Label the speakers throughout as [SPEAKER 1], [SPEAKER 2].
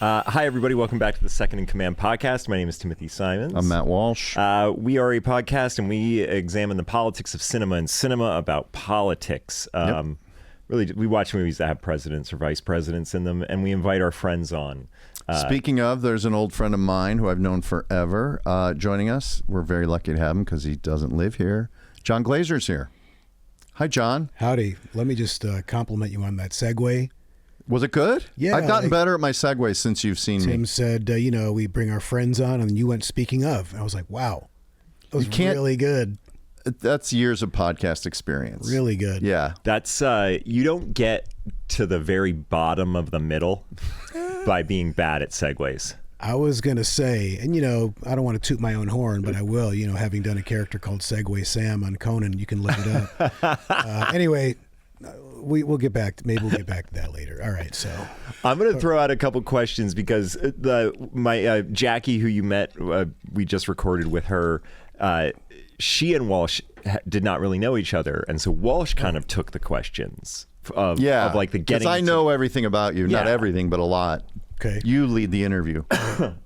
[SPEAKER 1] Hi, everybody. Welcome back to the Second in Command podcast. My name is Timothy Simons.
[SPEAKER 2] I'm Matt Walsh.
[SPEAKER 1] We are a podcast, and we examine the politics of cinema and cinema about politics. Really, we watch movies that have presidents or vice presidents in them, and we invite our friends on.
[SPEAKER 2] Speaking of, there's an old friend of mine who I've known forever joining us. We're very lucky to have him because he doesn't live here. John Glaser's here. Hi, John.
[SPEAKER 3] Howdy. Let me just compliment you on that segue.
[SPEAKER 2] Was it good?
[SPEAKER 3] Yeah.
[SPEAKER 2] I've gotten better at my segues since you've seen
[SPEAKER 3] Tim
[SPEAKER 2] me.
[SPEAKER 3] said, we bring our friends on, and you went speaking of. And I was like, wow, that was really good.
[SPEAKER 2] That's years of podcast experience.
[SPEAKER 3] Really good.
[SPEAKER 2] Yeah.
[SPEAKER 1] That's, you don't get to the very bottom of the middle by being bad at segues.
[SPEAKER 3] I was going to say, and I don't want to toot my own horn, but I will, having done a character called Segway Sam on Conan, you can look it up. Anyway, we'll get back. Maybe we'll get back to that later. All right, so
[SPEAKER 1] I'm going to throw out a couple questions because my Jackie, who you met, we just recorded with her. She and Walsh did not really know each other, and so Walsh kind of took the questions of like the getting.
[SPEAKER 2] Because I know everything about you, not everything, but a lot.
[SPEAKER 3] Okay.
[SPEAKER 2] You lead the interview.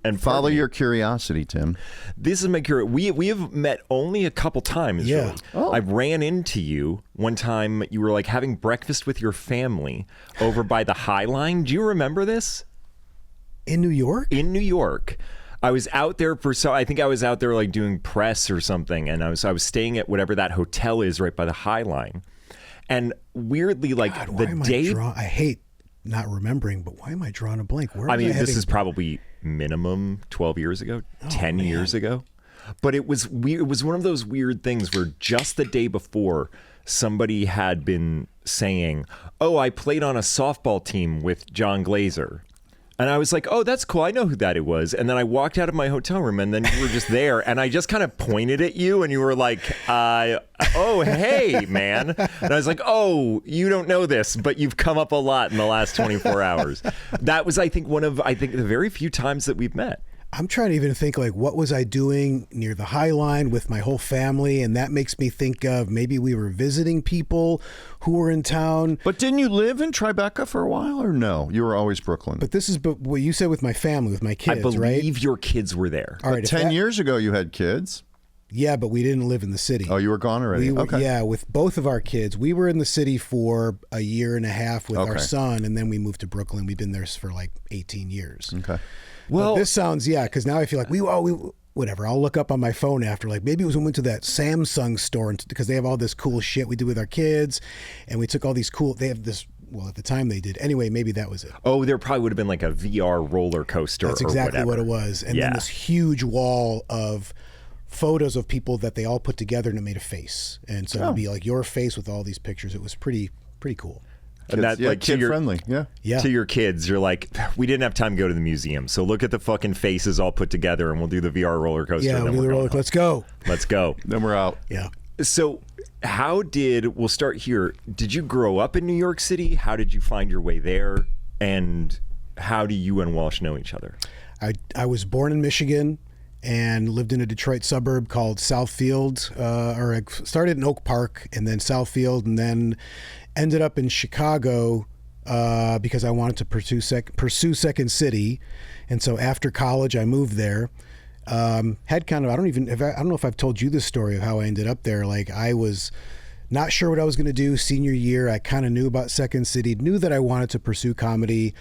[SPEAKER 1] And
[SPEAKER 2] follow your curiosity, Tim.
[SPEAKER 1] This is my curiosity. We have met only a couple times.
[SPEAKER 3] Yeah.
[SPEAKER 1] Really.
[SPEAKER 2] Oh.
[SPEAKER 1] I ran into you one time. You were like having breakfast with your family over by the High Line. Do you remember this?
[SPEAKER 3] In New York?
[SPEAKER 1] In New York. I was out there I think I was out there like doing press or something, and I was staying at whatever that hotel is right by the High Line. And weirdly, like
[SPEAKER 3] God,
[SPEAKER 1] the day
[SPEAKER 3] I hate not remembering, but why am I drawing a blank?
[SPEAKER 1] This is probably minimum 12 years ago, 10 years ago. But it was weird. It was one of those weird things where just the day before, somebody had been saying, "Oh, I played on a softball team with John Glaser." And I was like, "Oh, that's cool. I know who that it was." And then I walked out of my hotel room, and then you were just there, and I just kind of pointed at you, and you were like, "Oh, hey, man." And I was like, "Oh, you don't know this, but you've come up a lot in the last 24 hours." That was, I think, one of the very few times that we've met.
[SPEAKER 3] I'm trying to even think, like, what was I doing near the High Line with my whole family? And that makes me think of maybe we were visiting people who were in town.
[SPEAKER 2] But didn't you live in Tribeca for a while, or no? You were always Brooklyn.
[SPEAKER 3] But this is what you said with my family, with my kids,
[SPEAKER 1] I believe
[SPEAKER 3] right?
[SPEAKER 1] your kids were there.
[SPEAKER 3] All right,
[SPEAKER 2] 10 years ago, you had kids.
[SPEAKER 3] Yeah, but we didn't live in the city.
[SPEAKER 2] Oh, you were gone already? Okay.
[SPEAKER 3] Yeah, with both of our kids. We were in the city for a year and a half with our son, and then we moved to Brooklyn. We've been there for like 18 years.
[SPEAKER 2] Okay.
[SPEAKER 3] Well, but this sounds, because now I feel like whatever. I'll look up on my phone after, like maybe it was when we went to that Samsung store because they have all this cool shit we do with our kids, and we took all these they have this. Well, at the time they did. Anyway, maybe that was it.
[SPEAKER 1] Oh, there probably would have been like a VR roller coaster.
[SPEAKER 3] That's exactly what it was. And then this huge wall of photos of people that they all put together, and it made a face. And so it'd be like your face with all these pictures. It was pretty cool.
[SPEAKER 1] And
[SPEAKER 2] Kids,
[SPEAKER 1] like
[SPEAKER 2] kid friendly. Yeah.
[SPEAKER 1] To your kids, you're like, we didn't have time to go to the museum, so look at the fucking faces all put together, and we'll do the VR roller coaster.
[SPEAKER 3] Yeah, we'll do the roller. Let's go.
[SPEAKER 1] Let's go.
[SPEAKER 2] Then we're out.
[SPEAKER 3] Yeah.
[SPEAKER 1] So, we'll start here. Did you grow up in New York City? How did you find your way there? And how do you and Walsh know each other?
[SPEAKER 3] I was born in Michigan and lived in a Detroit suburb called Southfield, or I started in Oak Park and then Southfield, and then ended up in Chicago because I wanted to pursue Second City. And so after college, I moved there. Had kind of, I don't know if I've told you this story of how I ended up there. Like, I was not sure what I was going to do senior year. I kind of knew about Second City, knew that I wanted to pursue comedy,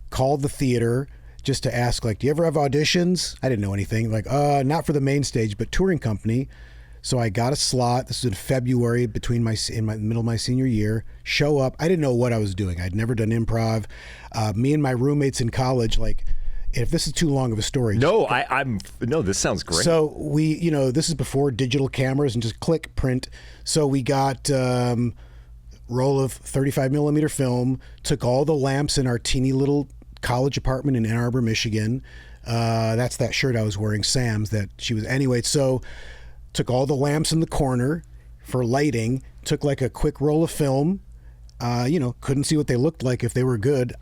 [SPEAKER 3] called the theater just to ask, like, do you ever have auditions? I didn't know anything. Like, not for the main stage, but touring company. So I got a slot. This was in February in the middle of my senior year. Show up. I didn't know what I was doing. I'd never done improv. Me and my roommates in college, like, if this is too long of a story.
[SPEAKER 1] No, this sounds great.
[SPEAKER 3] So we, this is before digital cameras and just click print. So we got roll of 35 millimeter film, took all the lamps in our teeny little college apartment in Ann Arbor, Michigan. That's that shirt I was wearing, Sam's, that she was. Anyway, so took all the lamps in the corner for lighting, took like a quick roll of film, couldn't see what they looked like if they were good.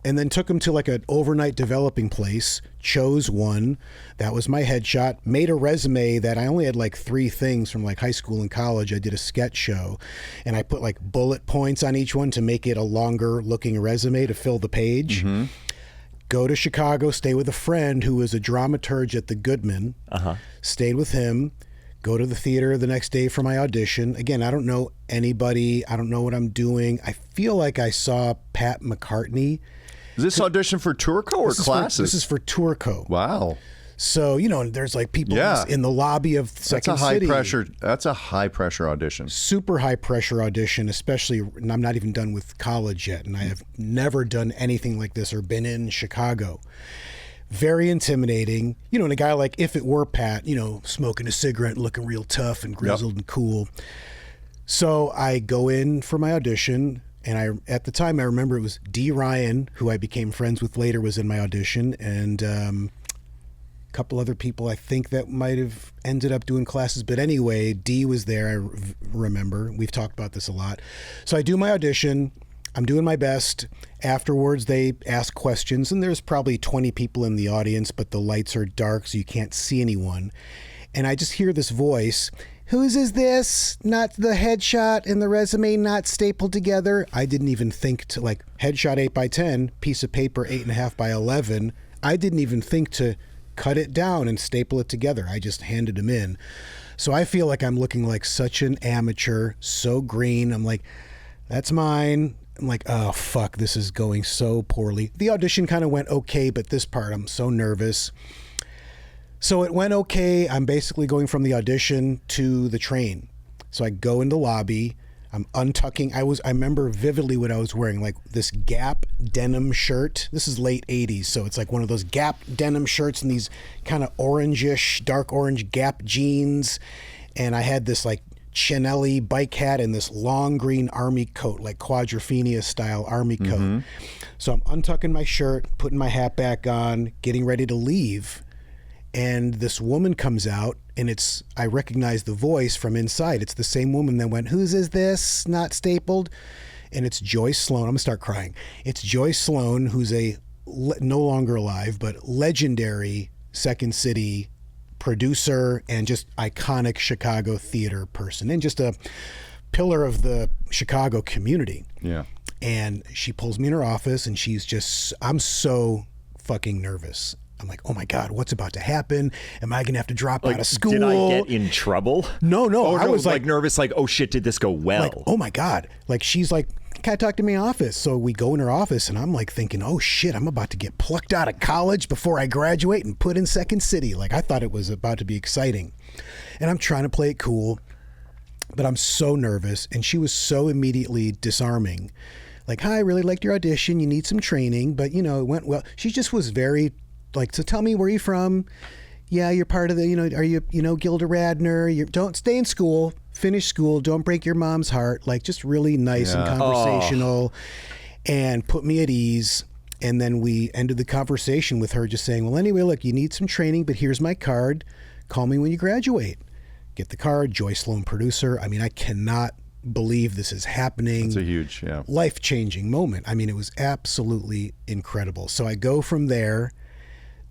[SPEAKER 3] And then took them to like an overnight developing place, chose one. That was my headshot, made a resume that I only had like 3 things from like high school and college. I did a sketch show and I put like bullet points on each one to make it a longer looking resume to fill the page. Mm-hmm. go to Chicago, stay with a friend who was a dramaturge at the Goodman. Stayed with him. Go to the theater the next day for my audition. Again, I don't know anybody. I don't know what I'm doing. I feel like I saw Pat McCartney.
[SPEAKER 2] Is this audition for Tourco or classes?
[SPEAKER 3] This is for Tourco.
[SPEAKER 2] Wow.
[SPEAKER 3] So, there's like people in the lobby of Second City.
[SPEAKER 2] That's a high pressure audition.
[SPEAKER 3] Super high pressure audition, especially, and I'm not even done with college yet, and I have never done anything like this or been in Chicago. Very intimidating. And a guy like If It Were Pat, smoking a cigarette, looking real tough and grizzled and cool. So I go in for my audition, and at the time I remember it was D. Ryan, who I became friends with later, was in my audition, and a couple other people I think that might have ended up doing classes. But anyway, D was there, I remember. We've talked about this a lot. So I do my audition. I'm doing my best. Afterwards, they ask questions, and there's probably 20 people in the audience, but the lights are dark, so you can't see anyone. And I just hear this voice, "Whose is this? Not the headshot and the resume not stapled together." I didn't even think to, headshot 8x10, piece of paper 8.5 by 11. I didn't even think to cut it down and staple it together. I just handed them in. So I feel like I'm looking like such an amateur, so green. I'm like, that's mine. I'm like, oh, fuck, this is going so poorly. The audition kind of went okay, but this part, I'm so nervous. So it went okay. I'm basically going from the audition to the train. So I go in the lobby. I'm untucking. I remember vividly what I was wearing, like this Gap denim shirt. This is late 80s, so it's like one of those Gap denim shirts and these kind of orangish, dark orange Gap jeans. And I had this like Chanel-y bike hat and this long green army coat, like Quadrophenia style army coat. So I'm untucking my shirt, putting my hat back on, getting ready to leave. And this woman comes out, and I recognize the voice from inside. It's the same woman that went, "Whose is this? Not stapled." And it's Joyce Sloan. I'm gonna start crying. It's Joyce Sloan, who's no longer alive, but legendary Second City producer and just iconic Chicago theater person, and just a pillar of the Chicago community.
[SPEAKER 2] Yeah.
[SPEAKER 3] And she pulls me in her office, and I'm so fucking nervous. I'm like, oh my God, what's about to happen? Am I going to have to drop out of school?
[SPEAKER 1] Did I get in trouble?
[SPEAKER 3] No. I was
[SPEAKER 1] like nervous, like, oh shit, did this go well?
[SPEAKER 3] Like, oh my God. Like, she's like, can I talk to me in my office? So we go in her office, and I'm like thinking, oh shit, I'm about to get plucked out of college before I graduate and put in Second City. Like, I thought it was about to be exciting. And I'm trying to play it cool, but I'm so nervous. And she was so immediately disarming. Like, hi, I really liked your audition. You need some training, but it went well. She just was very like, so tell me, where are you from? Yeah, you're part of the, are you, Gilda Radner? Don't stay in school, finish school, don't break your mom's heart. Like, just really nice and conversational and put me at ease. And then we ended the conversation with her just saying, well, anyway, look, you need some training, but here's my card. Call me when you graduate. Get the card, Joyce Sloan, producer. I mean, I cannot believe this is happening.
[SPEAKER 2] It's a huge,
[SPEAKER 3] life-changing moment. I mean, it was absolutely incredible. So I go from there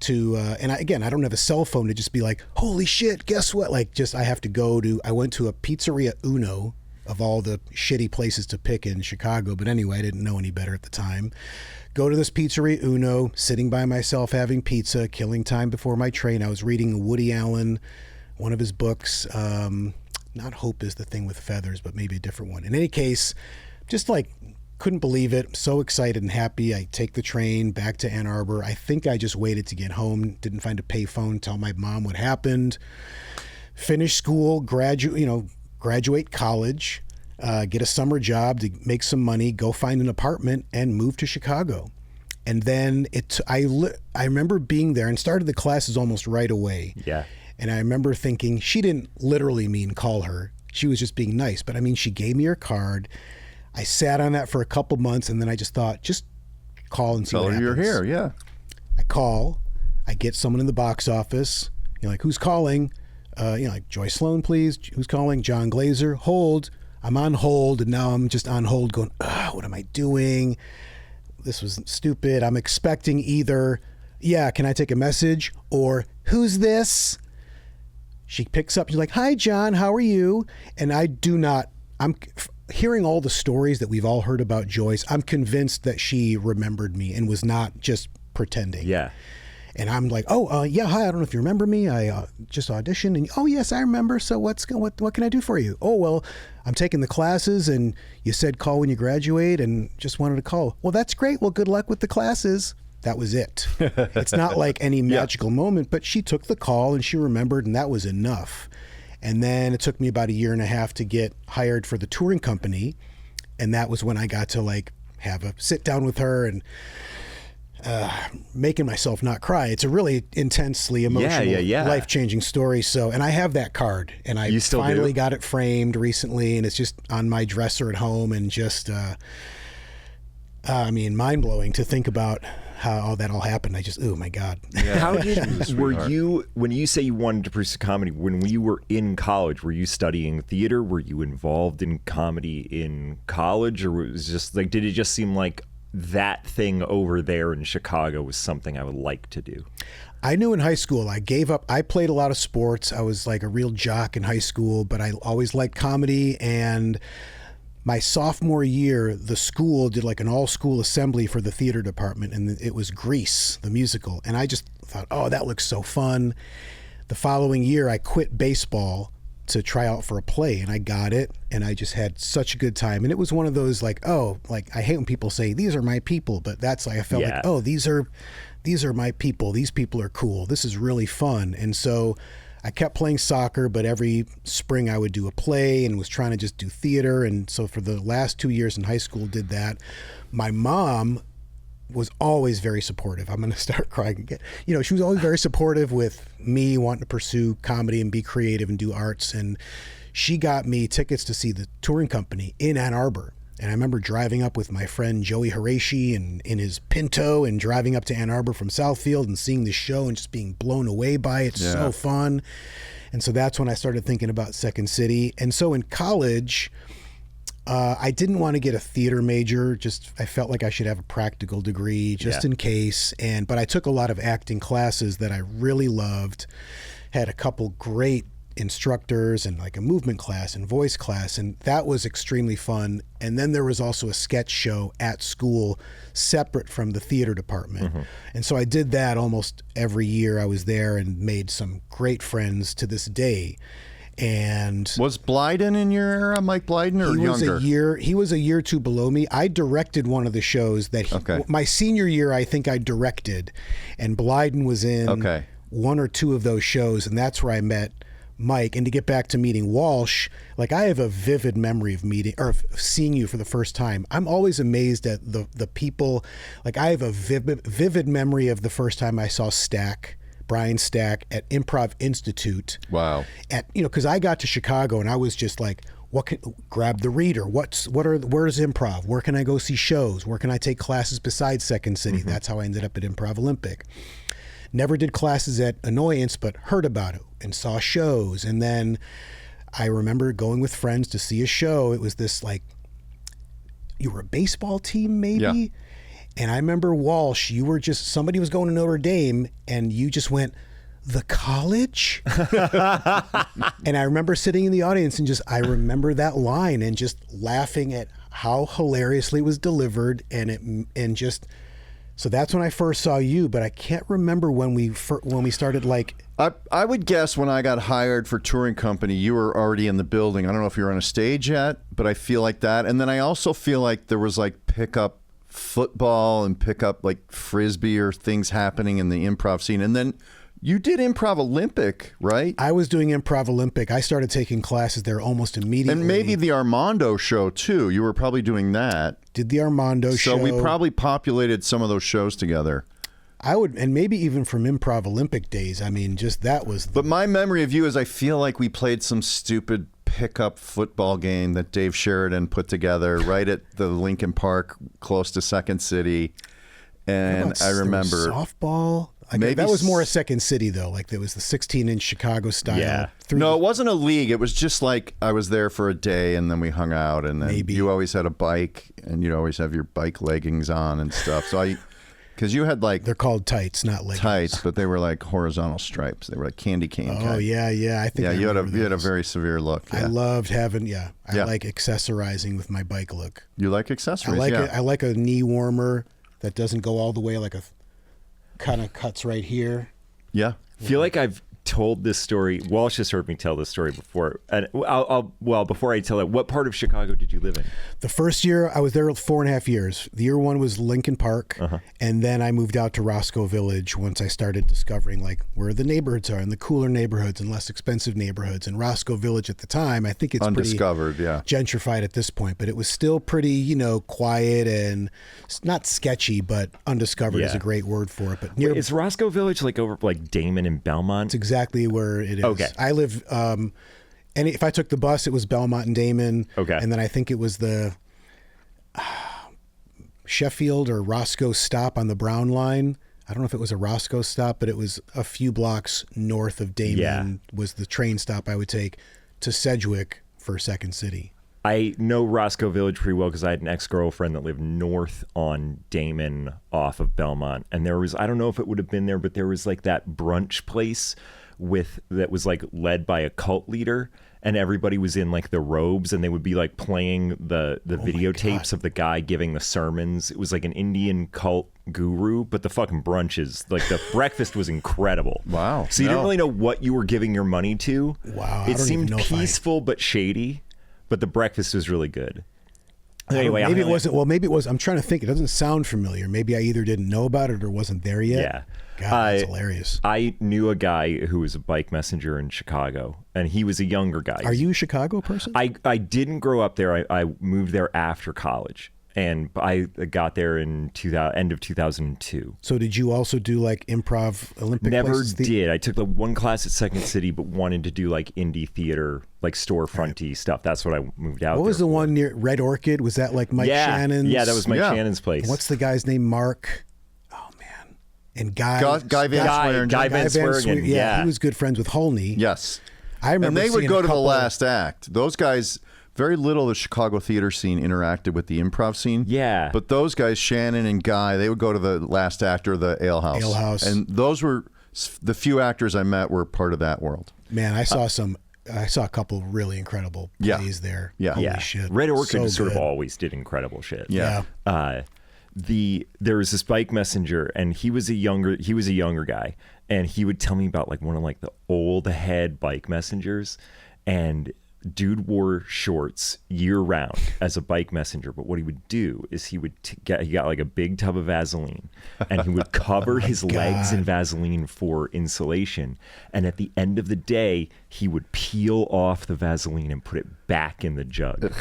[SPEAKER 3] to, and I don't have a cell phone to just be like, holy shit, guess what? Like, I have to I went to a Pizzeria Uno, of all the shitty places to pick in Chicago. But anyway, I didn't know any better at the time. Go to this Pizzeria Uno, sitting by myself, having pizza, killing time before my train. I was reading Woody Allen, one of his books, not Hope is the Thing with Feathers, but maybe a different one. In any case, just like, couldn't believe it. So excited and happy. I take the train back to Ann Arbor. I think I just waited to get home. Didn't find a payphone. Tell my mom what happened. Finish school. Graduate college. Get a summer job to make some money. Go find an apartment and move to Chicago. And then I remember being there and started the classes almost right away.
[SPEAKER 1] Yeah.
[SPEAKER 3] And I remember thinking she didn't literally mean call her. She was just being nice. But I mean, she gave me her card. I sat on that for a couple months, and then I just thought, just call and see what happens.
[SPEAKER 2] Tell her you're here, yeah.
[SPEAKER 3] I call. I get someone in the box office. Like, who's calling? Like, Joyce Sloan, please. Who's calling? John Glaser. Hold. I'm on hold, and now I'm just on hold going, what am I doing? This was stupid. I'm expecting either, yeah, can I take a message? Or, who's this? She picks up. She's like, hi, John. How are you? And I'm hearing all the stories that we've all heard about Joyce. I'm convinced that she remembered me and was not just pretending.
[SPEAKER 1] Yeah.
[SPEAKER 3] And I'm like, oh, yeah, hi, I don't know if you remember me. I just auditioned. And, oh, yes, I remember. So what can I do for you? Oh, well, I'm taking the classes, and you said call when you graduate, and just wanted to call. Well, that's great. Well, good luck with the classes. That was it. It's not like any magical moment, but she took the call, and she remembered, and that was enough. And then it took me about a year and a half to get hired for the touring company. And that was when I got to like have a sit down with her and making myself not cry. It's a really intensely emotional, life-changing story. So, and I have that card, and I finally got it framed recently, and it's just on my dresser at home, and just, mind-blowing to think about how all that all happened. I just, oh my God.
[SPEAKER 2] Yeah.
[SPEAKER 1] How were you, when you say you wanted to pursue comedy, when you were in college, were you studying theater? Were you involved in comedy in college? Or was it just like, did it just seem like that thing over there in Chicago was something I would like to do?
[SPEAKER 3] I knew in high school, I gave up. I played a lot of sports. I was like a real jock in high school, but I always liked comedy. And my sophomore year, the school did like an all-school assembly for the theater department, and it was Grease, the musical. And I just thought, oh, that looks so fun. The following year, I quit baseball to try out for a play, and I got it, and I just had such a good time. And it was one of those like, oh, like I hate when people say these are my people, but that's like I felt like, oh, these are my people. These people are cool. This is really fun. And so I kept playing soccer, but every spring I would do a play and was trying to just do theater. And so for the last 2 years in high school, did that. My mom was always very supportive. I'm going to start crying again. You know, she was always very supportive with me wanting to pursue comedy and be creative and do arts. And she got me tickets to see the touring company in Ann Arbor. And I remember driving up with my friend Joey Harashi and in his Pinto, and driving up to Ann Arbor from Southfield and seeing the show and just being blown away by it. Yeah. So fun. And so that's when I started thinking about Second City. And so in college, I didn't want to get a theater major. Just I felt like I should have a practical degree just in case. But I took a lot of acting classes that I really loved. Had a couple great instructors and like a movement class and voice class, and that was extremely fun. And then there was also a sketch show at school separate from the theater department. And so I did that almost every year I was there, and made some great friends to this day. And
[SPEAKER 2] was Blyden in your era, Mike Blyden, or younger?
[SPEAKER 3] He was a year or two below me. I directed one of the shows that my senior year, I think I directed, and Blyden was in one or two of those shows, and that's where I met Mike. And to get back to meeting Walsh, like I have a vivid memory of seeing you for the first time. I'm always amazed at the people. Like I have a vivid memory of the first time I saw Brian Stack at Improv Institute.
[SPEAKER 2] Wow.
[SPEAKER 3] Because I got to Chicago and I was just like, grab the reader. Where's improv? Where can I go see shows? Where can I take classes besides Second City? That's how I ended up at Improv Olympic. Never did classes at Annoyance, but heard about it and saw shows. And then I remember going with friends to see a show. It was this like, you were a baseball team maybe? Yeah. And I remember Walsh, somebody was going to Notre Dame, and you just went, the college? And I remember sitting in the audience and I remember that line and just laughing at how hilariously it was delivered. So that's when I first saw you, but I can't remember when we started like.
[SPEAKER 2] I would guess when I got hired for touring company, you were already in the building. I don't know if you were on a stage yet, but I feel like that. And then I also feel like there was like pickup football and pickup like frisbee or things happening in the improv scene. And then you did Improv Olympic, right?
[SPEAKER 3] I was doing Improv Olympic. I started taking classes there almost immediately.
[SPEAKER 2] And maybe the Armando show too. You were probably doing that.
[SPEAKER 3] Did the Armando show.
[SPEAKER 2] So we probably populated some of those shows together.
[SPEAKER 3] I would, and maybe even from Improv Olympic days. I mean, just that was.
[SPEAKER 2] But my memory of you is I feel like we played some stupid pickup football game that Dave Sheridan put together right at the Lincoln Park, close to Second City. And I remember
[SPEAKER 3] softball. Maybe that was more a Second City though. Like there was the 16-inch Chicago style.
[SPEAKER 2] Yeah. No, it wasn't a league. It was just like I was there for a day and then we hung out, and then you always had a bike and you'd always have your bike leggings on and stuff. So because you had like,
[SPEAKER 3] they're called tights, not leggings.
[SPEAKER 2] Tights, but they were like horizontal stripes. They were like candy cane.
[SPEAKER 3] Oh yeah. I think.
[SPEAKER 2] Yeah, you had a very severe look. Yeah.
[SPEAKER 3] I loved having. I like accessorizing with my bike look.
[SPEAKER 2] You like accessories?
[SPEAKER 3] I like a knee warmer that doesn't go all the way like a kind of cuts right here.
[SPEAKER 2] Yeah.
[SPEAKER 1] I feel like I've told this story. Walsh has heard me tell this story before. And well, before I tell it, what part of Chicago did you live in?
[SPEAKER 3] The first year I was there 4.5 years. The year one was Lincoln Park, and then I moved out to Roscoe Village once I started discovering like where the neighborhoods are and the cooler neighborhoods and less expensive neighborhoods. And Roscoe Village at the time, I think it's
[SPEAKER 2] Undiscovered,
[SPEAKER 3] pretty
[SPEAKER 2] yeah.
[SPEAKER 3] gentrified at this point, but it was still pretty, quiet and not sketchy, but undiscovered is a great word for it. But near,
[SPEAKER 1] Is Roscoe Village like over like Damon and Belmont?
[SPEAKER 3] it's exactly where it is.
[SPEAKER 1] Okay.
[SPEAKER 3] I live, and if I took the bus, it was Belmont and Damon.
[SPEAKER 1] Okay.
[SPEAKER 3] And then I think it was the Sheffield or Roscoe stop on the Brown line. I don't know if it was a Roscoe stop, but it was a few blocks north of Damon was the train stop I would take to Sedgwick for Second City.
[SPEAKER 1] I know Roscoe Village pretty well because I had an ex-girlfriend that lived north on Damon off of Belmont. And there was, I don't know if it would have been there, but there was like that brunch place that was like led by a cult leader. And everybody was in like the robes and they would be like playing the videotapes of the guy giving the sermons. It was like an Indian cult guru, but the fucking brunches, like the breakfast was incredible.
[SPEAKER 2] Wow.
[SPEAKER 1] So you didn't really know what you were giving your money to.
[SPEAKER 3] Wow, I
[SPEAKER 1] It
[SPEAKER 3] don't
[SPEAKER 1] seemed
[SPEAKER 3] even know if
[SPEAKER 1] peaceful but shady, but the breakfast was really good. Anyway,
[SPEAKER 3] maybe it wasn't. Well, maybe it was. I'm trying to think. It doesn't sound familiar. Maybe I either didn't know about it or wasn't there yet.
[SPEAKER 1] Yeah.
[SPEAKER 3] God, that's hilarious.
[SPEAKER 1] I knew a guy who was a bike messenger in Chicago, and he was a younger guy.
[SPEAKER 3] Are you a Chicago person?
[SPEAKER 1] I didn't grow up there. I moved there after college, and I got there in end of 2002.
[SPEAKER 3] So did you also do like improv Olympic
[SPEAKER 1] Never
[SPEAKER 3] places?
[SPEAKER 1] did. I took the one class at Second City, but wanted to do like indie theater, like storefronty stuff. That's what I moved out.
[SPEAKER 3] What was the one near Red Orchid? Was that like Mike Shannon's?
[SPEAKER 1] Yeah, that was Mike Shannon's place.
[SPEAKER 3] What's the guy's name? Mark. Oh man, and
[SPEAKER 2] Guy Van Swearingen.
[SPEAKER 1] Guy Van Swearingen.
[SPEAKER 3] Yeah, he was good friends with Holney.
[SPEAKER 2] Yes.
[SPEAKER 3] I remember.
[SPEAKER 2] And they would
[SPEAKER 3] seeing
[SPEAKER 2] go
[SPEAKER 3] a
[SPEAKER 2] to the
[SPEAKER 3] couple-
[SPEAKER 2] last act. Those guys, very little of the Chicago theater scene interacted with the improv scene.
[SPEAKER 1] Yeah.
[SPEAKER 2] But those guys, Shannon and Guy, they would go to the last act or the Ale House.
[SPEAKER 3] Ale House.
[SPEAKER 2] And those were the few actors I met were part of that world.
[SPEAKER 3] Man, I saw a couple really incredible plays there.
[SPEAKER 2] Yeah.
[SPEAKER 3] Holy
[SPEAKER 1] Yeah.
[SPEAKER 3] shit.
[SPEAKER 1] Red Orchid
[SPEAKER 3] So
[SPEAKER 1] sort of
[SPEAKER 3] good.
[SPEAKER 1] always did incredible shit.
[SPEAKER 2] Yeah.
[SPEAKER 1] There was this bike messenger, and he was a younger guy, and he would tell me about like one of like the old head bike messengers, and dude wore shorts year round as a bike messenger. But what he would do is he got like a big tub of Vaseline, and he would cover his legs in Vaseline for insulation. And at the end of the day, he would peel off the Vaseline and put it back in the jug.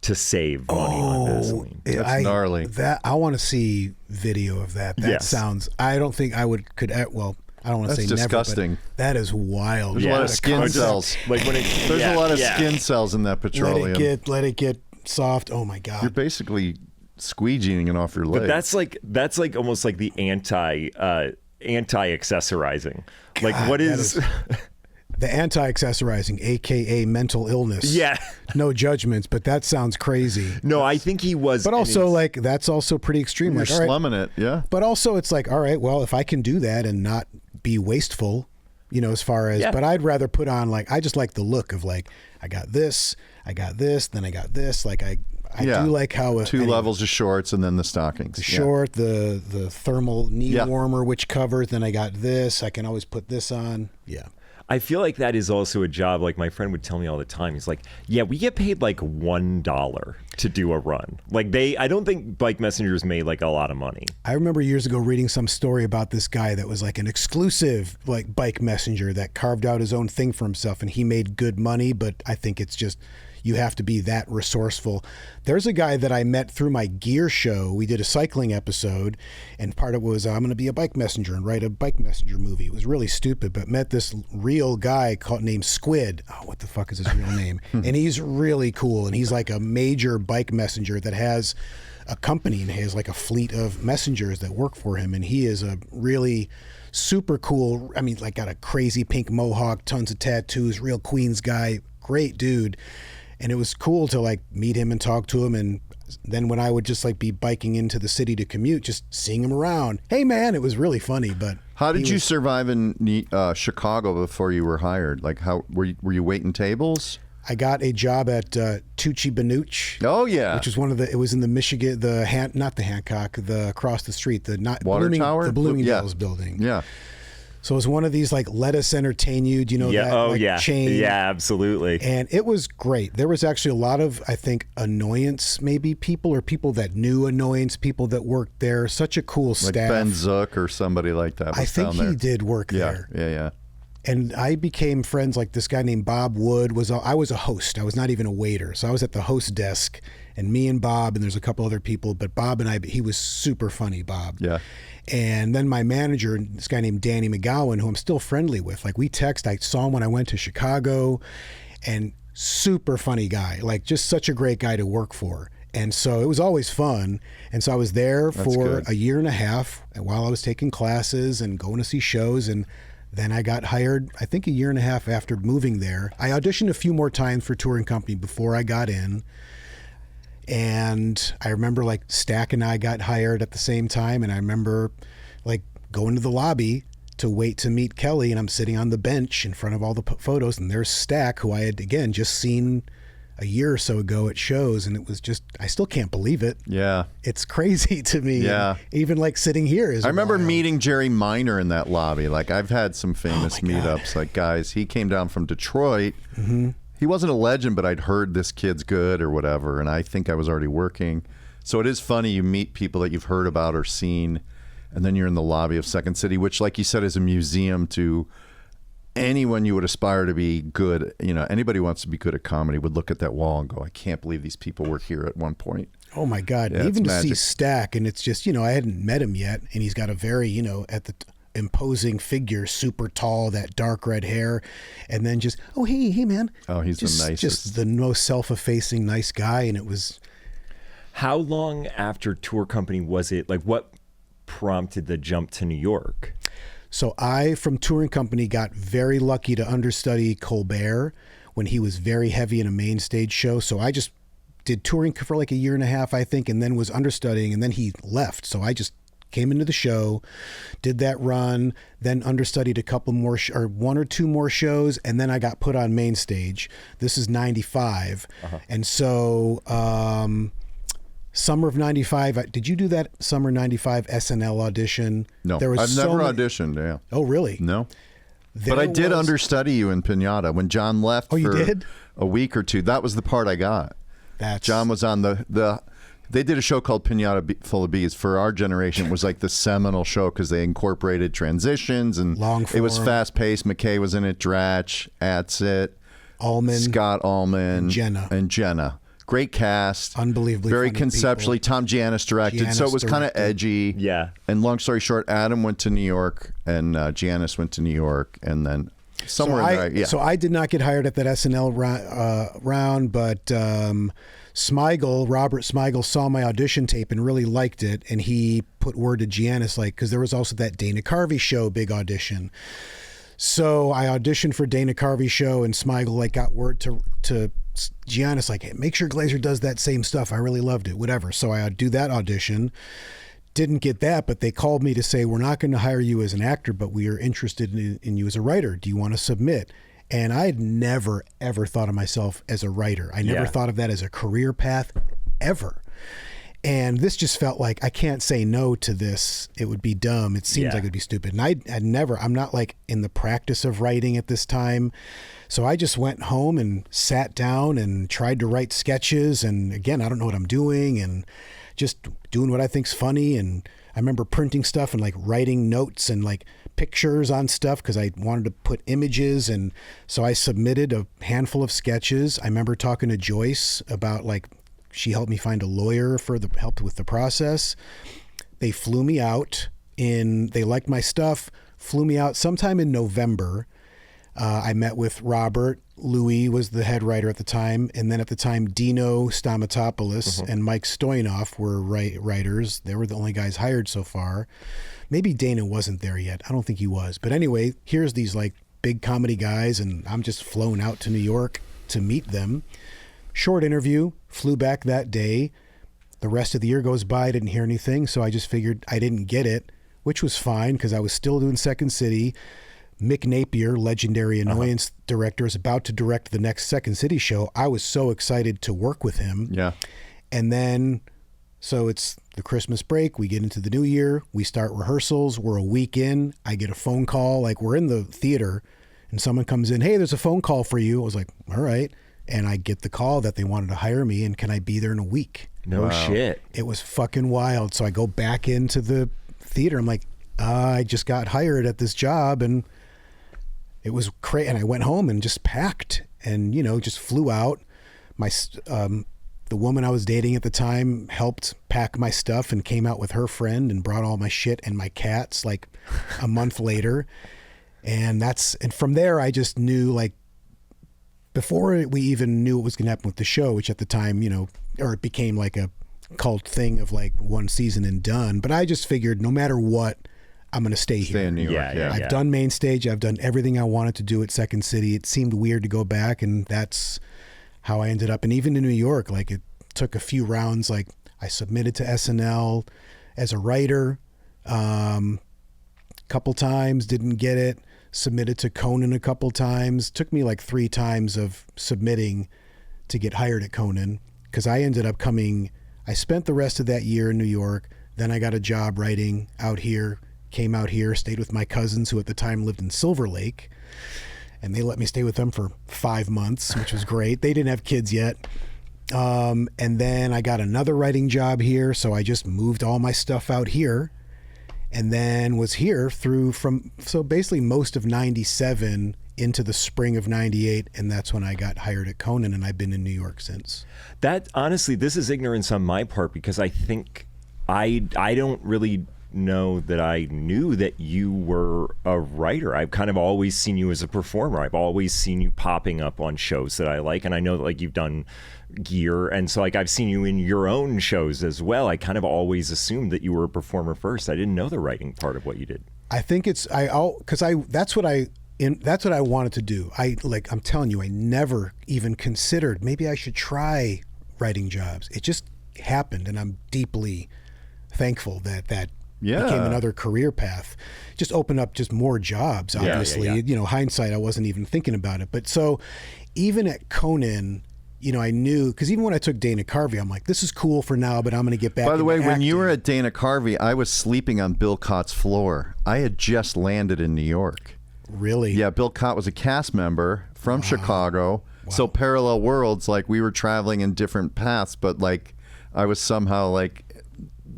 [SPEAKER 1] To save money on Vaseline.
[SPEAKER 2] That's gnarly.
[SPEAKER 3] I want to see video of that. That sounds. I don't think I could. Well, I don't want to say
[SPEAKER 2] That's disgusting.
[SPEAKER 3] never. But that is wild.
[SPEAKER 2] There's a lot of skin cells.
[SPEAKER 1] Like when
[SPEAKER 2] There's a lot of skin cells in that petroleum.
[SPEAKER 3] Let it get soft. Oh my god.
[SPEAKER 2] You're basically squeegeeing it off your leg.
[SPEAKER 1] But that's like almost like the anti-accessorizing. Like what is
[SPEAKER 3] the anti-accessorizing, aka mental illness.
[SPEAKER 1] Yeah.
[SPEAKER 3] No judgments, but that sounds crazy.
[SPEAKER 1] No, I think he was.
[SPEAKER 3] But also, like, that's also pretty extreme.
[SPEAKER 2] You're
[SPEAKER 3] like, all right,
[SPEAKER 2] slumming it, yeah.
[SPEAKER 3] But also, it's like, all right, well, if I can do that and not be wasteful, as far as, but I'd rather put on, like, I just like the look of, like, I got this, then I got this. Like, I do like how...
[SPEAKER 2] Two levels of shorts and then the stockings.
[SPEAKER 3] The short, the thermal knee warmer, which covers, then I got this. I can always put this on. Yeah.
[SPEAKER 1] I feel like that is also a job. Like my friend would tell me all the time. He's like, yeah, we get paid like $1 to do a run. Like I don't think bike messengers made like a lot of money.
[SPEAKER 3] I remember years ago reading some story about this guy that was like an exclusive like bike messenger that carved out his own thing for himself, and he made good money. But I think it's just, you have to be that resourceful. There's a guy that I met through my gear show. We did a cycling episode, and part of it was I'm going to be a bike messenger and write a bike messenger movie. It was really stupid, but met this real guy named Squid. Oh, what the fuck is his real name? And he's really cool, and he's like a major bike messenger that has a company and has like a fleet of messengers that work for him, and he is a really super cool, I mean, like got a crazy pink mohawk, tons of tattoos, real Queens guy, great dude. And it was cool to like meet him and talk to him. And then when I would just like be biking into the city to commute, just seeing him around. Hey man, it was really funny. But
[SPEAKER 2] how did you survive in Chicago before you were hired? Like how were you waiting tables?
[SPEAKER 3] I got a job at Tucci Benucci.
[SPEAKER 2] Oh yeah,
[SPEAKER 3] which was it was in the Michigan, not the Hancock, the across the street, the
[SPEAKER 2] Water Tower,
[SPEAKER 3] the Bloomingdale's building.
[SPEAKER 2] Yeah.
[SPEAKER 3] So it was one of these like let us entertain you, do you know that?
[SPEAKER 1] Oh,
[SPEAKER 3] like,
[SPEAKER 1] yeah.
[SPEAKER 3] chain.
[SPEAKER 1] Yeah, absolutely.
[SPEAKER 3] And it was great. There was actually a lot of, I think, annoyance maybe people or people that knew annoyance, people that worked there. Such a cool
[SPEAKER 2] Like
[SPEAKER 3] staff.
[SPEAKER 2] Ben Zook or somebody like that was
[SPEAKER 3] I think
[SPEAKER 2] down there.
[SPEAKER 3] he did work there.
[SPEAKER 2] Yeah.
[SPEAKER 3] And I became friends like this guy named Bob Wood. I was a host. I was not even a waiter. So I was at the host desk, and me and Bob, and there's a couple other people, but Bob and I, he was super funny, Bob.
[SPEAKER 2] Yeah.
[SPEAKER 3] And then my manager, this guy named Danny McGowan, who I'm still friendly with, like we text. I saw him when I went to Chicago, and super funny guy, like just such a great guy to work for. And so it was always fun. And so I was there for a year and a half while I was taking classes and going to see shows. And then I got hired, I think a year and a half after moving there. I auditioned a few more times for touring company before I got in. And I remember like Stack and I got hired at the same time. And I remember like going to the lobby to wait to meet Kelly. And I'm sitting on the bench in front of all the photos. And there's Stack, who I had, again, just seen a year or so ago at shows. And it was just, I still can't believe it.
[SPEAKER 2] Yeah.
[SPEAKER 3] It's crazy to me.
[SPEAKER 2] Yeah.
[SPEAKER 3] And even like sitting here is
[SPEAKER 2] I remember
[SPEAKER 3] wild.
[SPEAKER 2] meeting Jerry Minor in that lobby. Like I've had some famous meetups. Like guys, he came down from Detroit. Mm-hmm. He wasn't a legend, but I'd heard this kid's good or whatever, and I think I was already working. So it is funny, you meet people that you've heard about or seen, and then you're in the lobby of Second City, which, like you said, is a museum to anyone you would aspire to be good. You know, anybody who wants to be good at comedy would look at that wall and go, I can't believe these people were here at one point.
[SPEAKER 3] Oh my God.
[SPEAKER 2] Yeah,
[SPEAKER 3] Even
[SPEAKER 2] it's
[SPEAKER 3] to see
[SPEAKER 2] magic.
[SPEAKER 3] Stack, and it's just, I hadn't met him yet, and he's got a very, at the imposing figure, super tall, that dark red hair, and then just, oh, hey man.
[SPEAKER 2] Oh, he's
[SPEAKER 3] just,
[SPEAKER 2] the nicest.
[SPEAKER 3] Just the most self-effacing nice guy, and it was...
[SPEAKER 1] How long after tour company was it? Like, what prompted the jump to New York?
[SPEAKER 3] So I, from touring company, got very lucky to understudy Colbert when he was very heavy in a main stage show. So I just did touring for like a year and a half, I think, and then was understudying, and then he left. So I just came into the show, did that run, then understudied a couple more, or one or two more shows, and then I got put on main stage. This is 95. And so summer of 95, did you do that summer 95 SNL audition?
[SPEAKER 2] No,
[SPEAKER 3] there was
[SPEAKER 2] I've
[SPEAKER 3] so
[SPEAKER 2] never
[SPEAKER 3] many-
[SPEAKER 2] auditioned, yeah.
[SPEAKER 3] Oh, really?
[SPEAKER 2] No.
[SPEAKER 3] There
[SPEAKER 2] But I did
[SPEAKER 3] was-
[SPEAKER 2] understudy you in Pinata when John left
[SPEAKER 3] Oh, you
[SPEAKER 2] for
[SPEAKER 3] did?
[SPEAKER 2] a week or two. That was the part I got.
[SPEAKER 3] That's
[SPEAKER 2] John was on the they did a show called Pinata Full of Bees. For our generation, it was like the seminal show because they incorporated transitions and
[SPEAKER 3] Long
[SPEAKER 2] it was
[SPEAKER 3] form.
[SPEAKER 2] fast paced. McKay was in it, Dratch, Atsit,
[SPEAKER 3] Allman,
[SPEAKER 2] Scott Allman,
[SPEAKER 3] and
[SPEAKER 2] Jenna. Great cast.
[SPEAKER 3] Unbelievably
[SPEAKER 2] Very
[SPEAKER 3] funny
[SPEAKER 2] conceptually.
[SPEAKER 3] people.
[SPEAKER 2] Tom Giannis directed. So it
[SPEAKER 3] Giannis
[SPEAKER 2] was kind of
[SPEAKER 3] directed.
[SPEAKER 2] edgy.
[SPEAKER 1] Yeah.
[SPEAKER 2] And long story short, Adam went to New York and Giannis went to New York. And then somewhere in there, yeah.
[SPEAKER 3] So I did not get hired at that SNL round, but Robert Smigel saw my audition tape and really liked it, and he put word to Giannis, like, because there was also that Dana Carvey show big audition. So I auditioned for Dana Carvey show, and Smigel like got word to Giannis, like, hey, make sure Glaser does that same stuff. I really loved it, whatever. So I do that audition. Didn't get that, but they called me to say, we're not going to hire you as an actor, but we are interested in you as a writer. Do you want to submit? And I had never, ever thought of myself as a writer. I never thought of that as a career path, ever. And this just felt like, I can't say no to this. It would be dumb. It seems like it would be stupid. And I'm not like in the practice of writing at this time. So I just went home and sat down and tried to write sketches. And again, I don't know what I'm doing and just doing what I think's funny. And I remember printing stuff and like writing notes and like pictures on stuff because I wanted to put images. And so I submitted a handful of sketches. I remember talking to Joyce about like, she helped me find a lawyer for the help with the process. They flew me out they liked my stuff, flew me out sometime in November. I met with Robert. Louis was the head writer at the time. And then at the time, Dino Stamatopoulos and Mike Stoynoff were writers. They were the only guys hired so far. Maybe Dana wasn't there yet. I don't think he was. But anyway, here's these like big comedy guys, and I'm just flown out to New York to meet them. Short interview, flew back that day. The rest of the year goes by, I didn't hear anything, so I just figured I didn't get it, which was fine because I was still doing Second City. Mick Napier, legendary annoyance director, is about to direct the next Second City show. I was so excited to work with him.
[SPEAKER 2] Yeah.
[SPEAKER 3] And then, so it's the Christmas break. We get into the new year. We start rehearsals. We're a week in. I get a phone call. Like, we're in the theater and someone comes in, hey, there's a phone call for you. I was like, all right. And I get the call that they wanted to hire me and can I be there in a week?
[SPEAKER 1] No shit.
[SPEAKER 3] It was fucking wild. So I go back into the theater. I'm like, I just got hired at this job and it was crazy. And I went home and just packed and, you know, just flew out. My, the woman I was dating at the time helped pack my stuff and came out with her friend and brought all my shit and my cats like a month later. And from there, I just knew, like, before we even knew what was going to happen with the show, which at the time, you know, or it became like a cult thing of like one season and done. But I just figured no matter what, I'm going to stay here.
[SPEAKER 2] Stay in New York.
[SPEAKER 1] Yeah.
[SPEAKER 3] I've done main stage. I've done everything I wanted to do at Second City. It seemed weird to go back, and that's how I ended up. And even in New York, like, it took a few rounds. Like, I submitted to SNL as a writer couple times, didn't get it. Submitted to Conan a couple times. Took me like 3 times of submitting to get hired at Conan, because I ended up coming. I spent the rest of that year in New York. Then I got a job writing out here, came out here, stayed with my cousins who at the time lived in Silver Lake, and they let me stay with them for 5 months, which was great. They didn't have kids yet. And then I got another writing job here, so I just moved all my stuff out here. And then was here so basically most of 97 into the spring of 98. And that's when I got hired at Conan, and I've been in New York since.
[SPEAKER 1] That, honestly, this is ignorance on my part, because I think I don't really know that I knew that you were a writer. I've kind of always seen you as a performer. I've always seen you popping up on shows that I like. And I know that, like, you've done Gear, and so, like, I've seen you in your own shows as well. I kind of always assumed that you were a performer first. I didn't know the writing part of what you did.
[SPEAKER 3] I think that's what I wanted to do. I'm telling you, I never even considered maybe I should try writing jobs. It just happened, and I'm deeply thankful that became another career path. Just opened up just more jobs, obviously.
[SPEAKER 1] Yeah.
[SPEAKER 3] You know, hindsight, I wasn't even thinking about it. But so even at Conan, you know, I knew, because even when I took Dana Carvey, I'm like, this is cool for now, but I'm going to get back.
[SPEAKER 2] By the way,
[SPEAKER 3] into
[SPEAKER 2] when you
[SPEAKER 3] acting.
[SPEAKER 2] were at Dana Carvey, I was sleeping on Bill Cott's floor. I had just landed in New York.
[SPEAKER 3] Really?
[SPEAKER 2] Yeah, Bill Cott was a cast member from Chicago. Wow. So parallel worlds, like, we were traveling in different paths, but like I was somehow like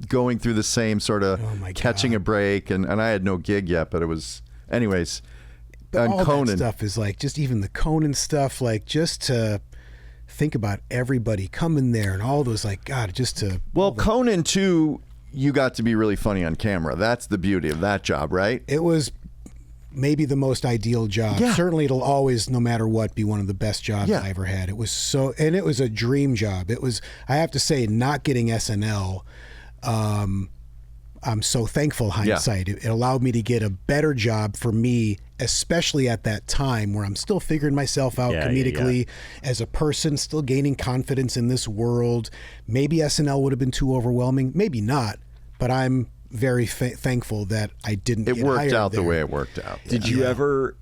[SPEAKER 2] going through the same sort of catching a break, and I had no gig yet, but it was, anyways.
[SPEAKER 3] But
[SPEAKER 2] on
[SPEAKER 3] all
[SPEAKER 2] Conan
[SPEAKER 3] that stuff is like, just even the Conan stuff, like, just to think about everybody coming there and all those, like, God, just to.
[SPEAKER 2] Well, Conan too, you got to be really funny on camera. That's the beauty of that job, right?
[SPEAKER 3] It was maybe the most ideal job.
[SPEAKER 2] Yeah.
[SPEAKER 3] Certainly it'll always, no matter what, be one of the best jobs I ever had. It was and it was a dream job. It was, I have to say, not getting SNL, I'm so thankful, hindsight. It allowed me to get a better job for me, especially at that time where I'm still figuring myself out comedically as a person, still gaining confidence in this world. Maybe SNL would have been too overwhelming, maybe not, but I'm very thankful that I didn't get hired there. It
[SPEAKER 2] worked out the way it worked out.
[SPEAKER 1] Did you ever,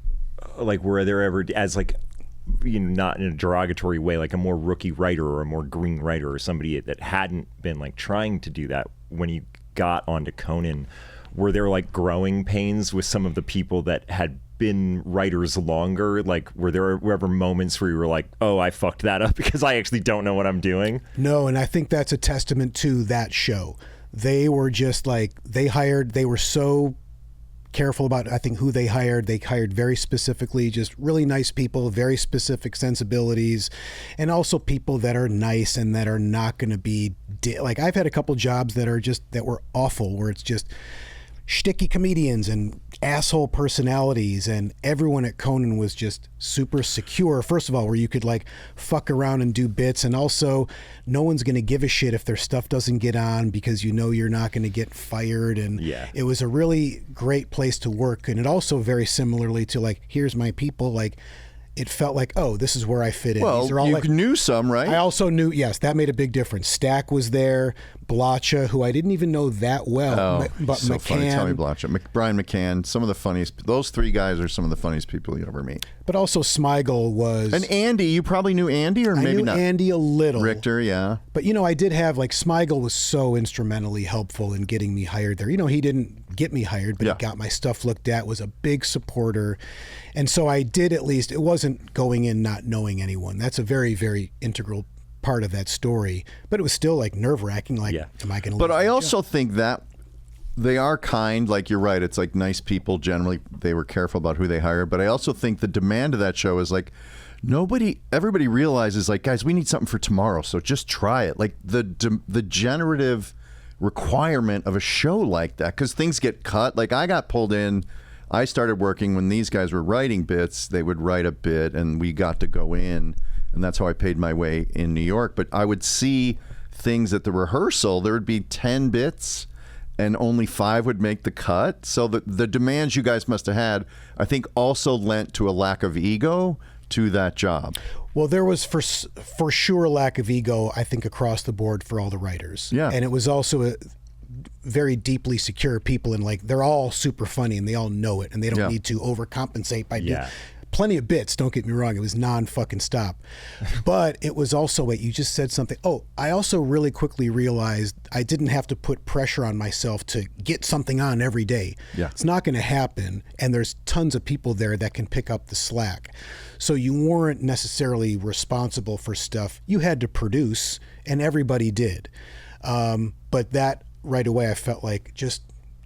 [SPEAKER 1] like, were there ever, as, like, you know, not in a derogatory way, like a more rookie writer or a more green writer or somebody that hadn't been, like, trying to do that when you got onto Conan, were there, like, growing pains with some of the people that had been writers longer? Like, were there ever moments where you were like, oh, I fucked that up because I actually don't know what I'm doing?
[SPEAKER 3] No, and I think that's a testament to that show. They were just like, they were so careful about, I think, who they hired. They hired very specifically, just really nice people, very specific sensibilities, and also people that are nice and that are not going to be like, I've had a couple jobs that were awful, where it's just shticky comedians and asshole personalities, and everyone at Conan was just super secure. First of all, where you could, like, fuck around and do bits, and also no one's going to give a shit if their stuff doesn't get on, because you know you're not going to get fired. And it was a really great place to work. And it also very similarly to, like, here's my people, like, it felt like, oh, this is where I fit in.
[SPEAKER 2] Well,
[SPEAKER 3] These are all
[SPEAKER 2] you
[SPEAKER 3] like,
[SPEAKER 2] knew some, right?
[SPEAKER 3] I also knew, yes, that made a big difference. Stack was there, Blacha, who I didn't even know that well, but
[SPEAKER 2] so
[SPEAKER 3] McCann.
[SPEAKER 2] funny. Tommy Blacha, Brian McCann, some of the funniest. Those three guys are some of the funniest people you ever meet.
[SPEAKER 3] But also Smigel was.
[SPEAKER 2] And Andy, you probably knew Andy, or
[SPEAKER 3] I
[SPEAKER 2] maybe
[SPEAKER 3] knew
[SPEAKER 2] not.
[SPEAKER 3] Andy a little.
[SPEAKER 2] Richter, yeah.
[SPEAKER 3] But, I did have, like, Smigel was so instrumentally helpful in getting me hired there. He didn't get me hired, but
[SPEAKER 2] Yeah.
[SPEAKER 3] he got my stuff looked at, was a big supporter. And so I did at least, it wasn't going in not knowing anyone. That's a very, very integral part of that story. But it was still, like, nerve-wracking. Like, am I going to
[SPEAKER 2] But I also think that they are kind. Like, you're right. It's like nice people generally. They were careful about who they hired. But I also think the demand of that show is like, everybody realizes, like, guys, we need something for tomorrow, so just try it. Like the generative requirement of a show like that, because things get cut. Like, I got pulled in. I started working when these guys were writing bits. They would write a bit, and we got to go in, and that's how I paid my way in New York. But I would see things at the rehearsal. There would be 10 bits, and only 5 would make the cut. So the demands you guys must have had, I think, also lent to a lack of ego to that job.
[SPEAKER 3] Well, there was for sure a lack of ego, I think, across the board for all the writers.
[SPEAKER 2] Yeah.
[SPEAKER 3] And it was also a very deeply secure people, and like they're all super funny and they all know it, and they don't need to overcompensate by doing plenty of bits. Don't get me wrong, it was non-fucking stop. But it was also, wait, you just said something. Oh, I also really quickly realized I didn't have to put pressure on myself to get something on every day.
[SPEAKER 2] Yeah.
[SPEAKER 3] It's not going to happen, and there's tons of people there that can pick up the slack. So you weren't necessarily responsible for stuff. You had to produce, and everybody did. But that right away, I felt like, just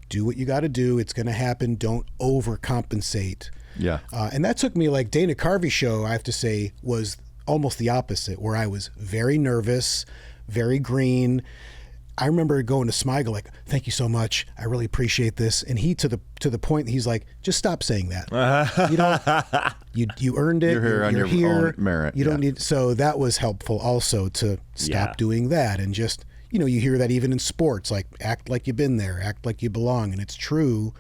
[SPEAKER 3] do what you got to do. It's going to happen. Don't overcompensate.
[SPEAKER 2] Yeah.
[SPEAKER 3] And that took me, like, Dana Carvey's show, I have to say, was almost the opposite, where I was very nervous, very green. I remember going to Smigel, like, thank you so much. I really appreciate this. And he, to the point, he's like, just stop saying that. You don't, you earned it.
[SPEAKER 2] You're here on your own merit.
[SPEAKER 3] You don't need, so that was helpful also to stop doing that. And just, you hear that even in sports, like, act like you've been there, act like you belong. And it's true.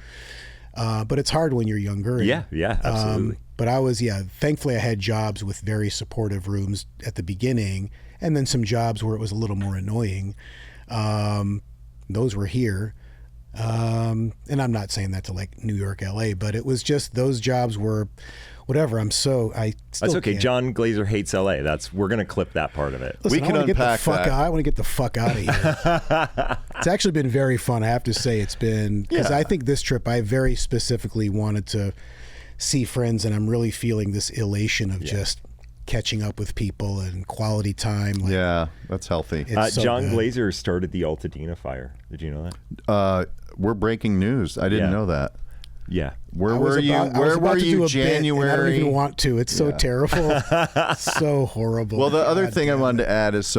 [SPEAKER 3] But it's hard when you're younger. And,
[SPEAKER 1] yeah, absolutely.
[SPEAKER 3] But I was, thankfully I had jobs with very supportive rooms at the beginning, and then some jobs where it was a little more annoying. Those were here. And I'm not saying that to like New York, LA, but it was just, those jobs were whatever. I still
[SPEAKER 1] That's okay.
[SPEAKER 3] can't.
[SPEAKER 1] John Glaser hates LA. We're going to clip that part of it.
[SPEAKER 3] Listen,
[SPEAKER 2] We can unpack that.
[SPEAKER 3] I want to get the fuck out of here. It's actually been very fun. I have to say, it's been, because I think this trip I very specifically wanted to see friends, and I'm really feeling this elation of just catching up with people and quality time. Like,
[SPEAKER 2] Yeah, that's healthy.
[SPEAKER 3] it's so
[SPEAKER 1] John
[SPEAKER 3] good.
[SPEAKER 1] Glaser started the Altadena fire. Did you know that?
[SPEAKER 2] We're breaking news. I didn't
[SPEAKER 1] Yeah.
[SPEAKER 2] know that.
[SPEAKER 1] Yeah.
[SPEAKER 2] Where
[SPEAKER 3] I was
[SPEAKER 2] were you?
[SPEAKER 3] about- I was
[SPEAKER 2] Where
[SPEAKER 3] about
[SPEAKER 2] were
[SPEAKER 3] to do
[SPEAKER 2] you?
[SPEAKER 3] a bit, and
[SPEAKER 2] January.
[SPEAKER 3] I don't even want to. It's so terrible. So horrible.
[SPEAKER 2] Well, the other
[SPEAKER 3] God
[SPEAKER 2] thing I
[SPEAKER 3] damn it.
[SPEAKER 2] wanted to add is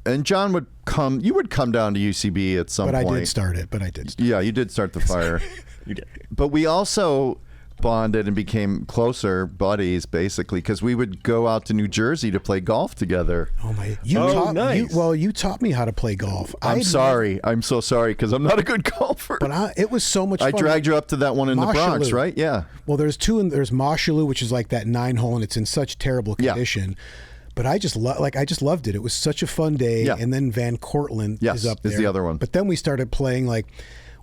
[SPEAKER 2] and John would come. You would come down to UCB at some
[SPEAKER 3] But
[SPEAKER 2] point.
[SPEAKER 3] I did start it.
[SPEAKER 2] Yeah, you did start the fire.
[SPEAKER 1] You did.
[SPEAKER 2] But we also bonded and became closer buddies, basically, because we would go out to New Jersey to play golf together.
[SPEAKER 3] Oh my!
[SPEAKER 1] nice.
[SPEAKER 3] You taught me how to play golf.
[SPEAKER 2] I'm sorry. I'm so sorry because I'm not a good golfer.
[SPEAKER 3] but it was so much
[SPEAKER 2] I
[SPEAKER 3] fun.
[SPEAKER 2] dragged you up to that one in the Bronx,
[SPEAKER 3] Mosholu.
[SPEAKER 2] right? Yeah.
[SPEAKER 3] Well, there's two, and there's Mosholu, which is like that 9-hole, and it's in such terrible
[SPEAKER 2] Yeah.
[SPEAKER 3] condition. But I just loved it. It was such a fun day.
[SPEAKER 2] Yeah.
[SPEAKER 3] And then Van Cortlandt
[SPEAKER 2] Yes,
[SPEAKER 3] is up there.
[SPEAKER 2] is the other one.
[SPEAKER 3] But then we started playing, like,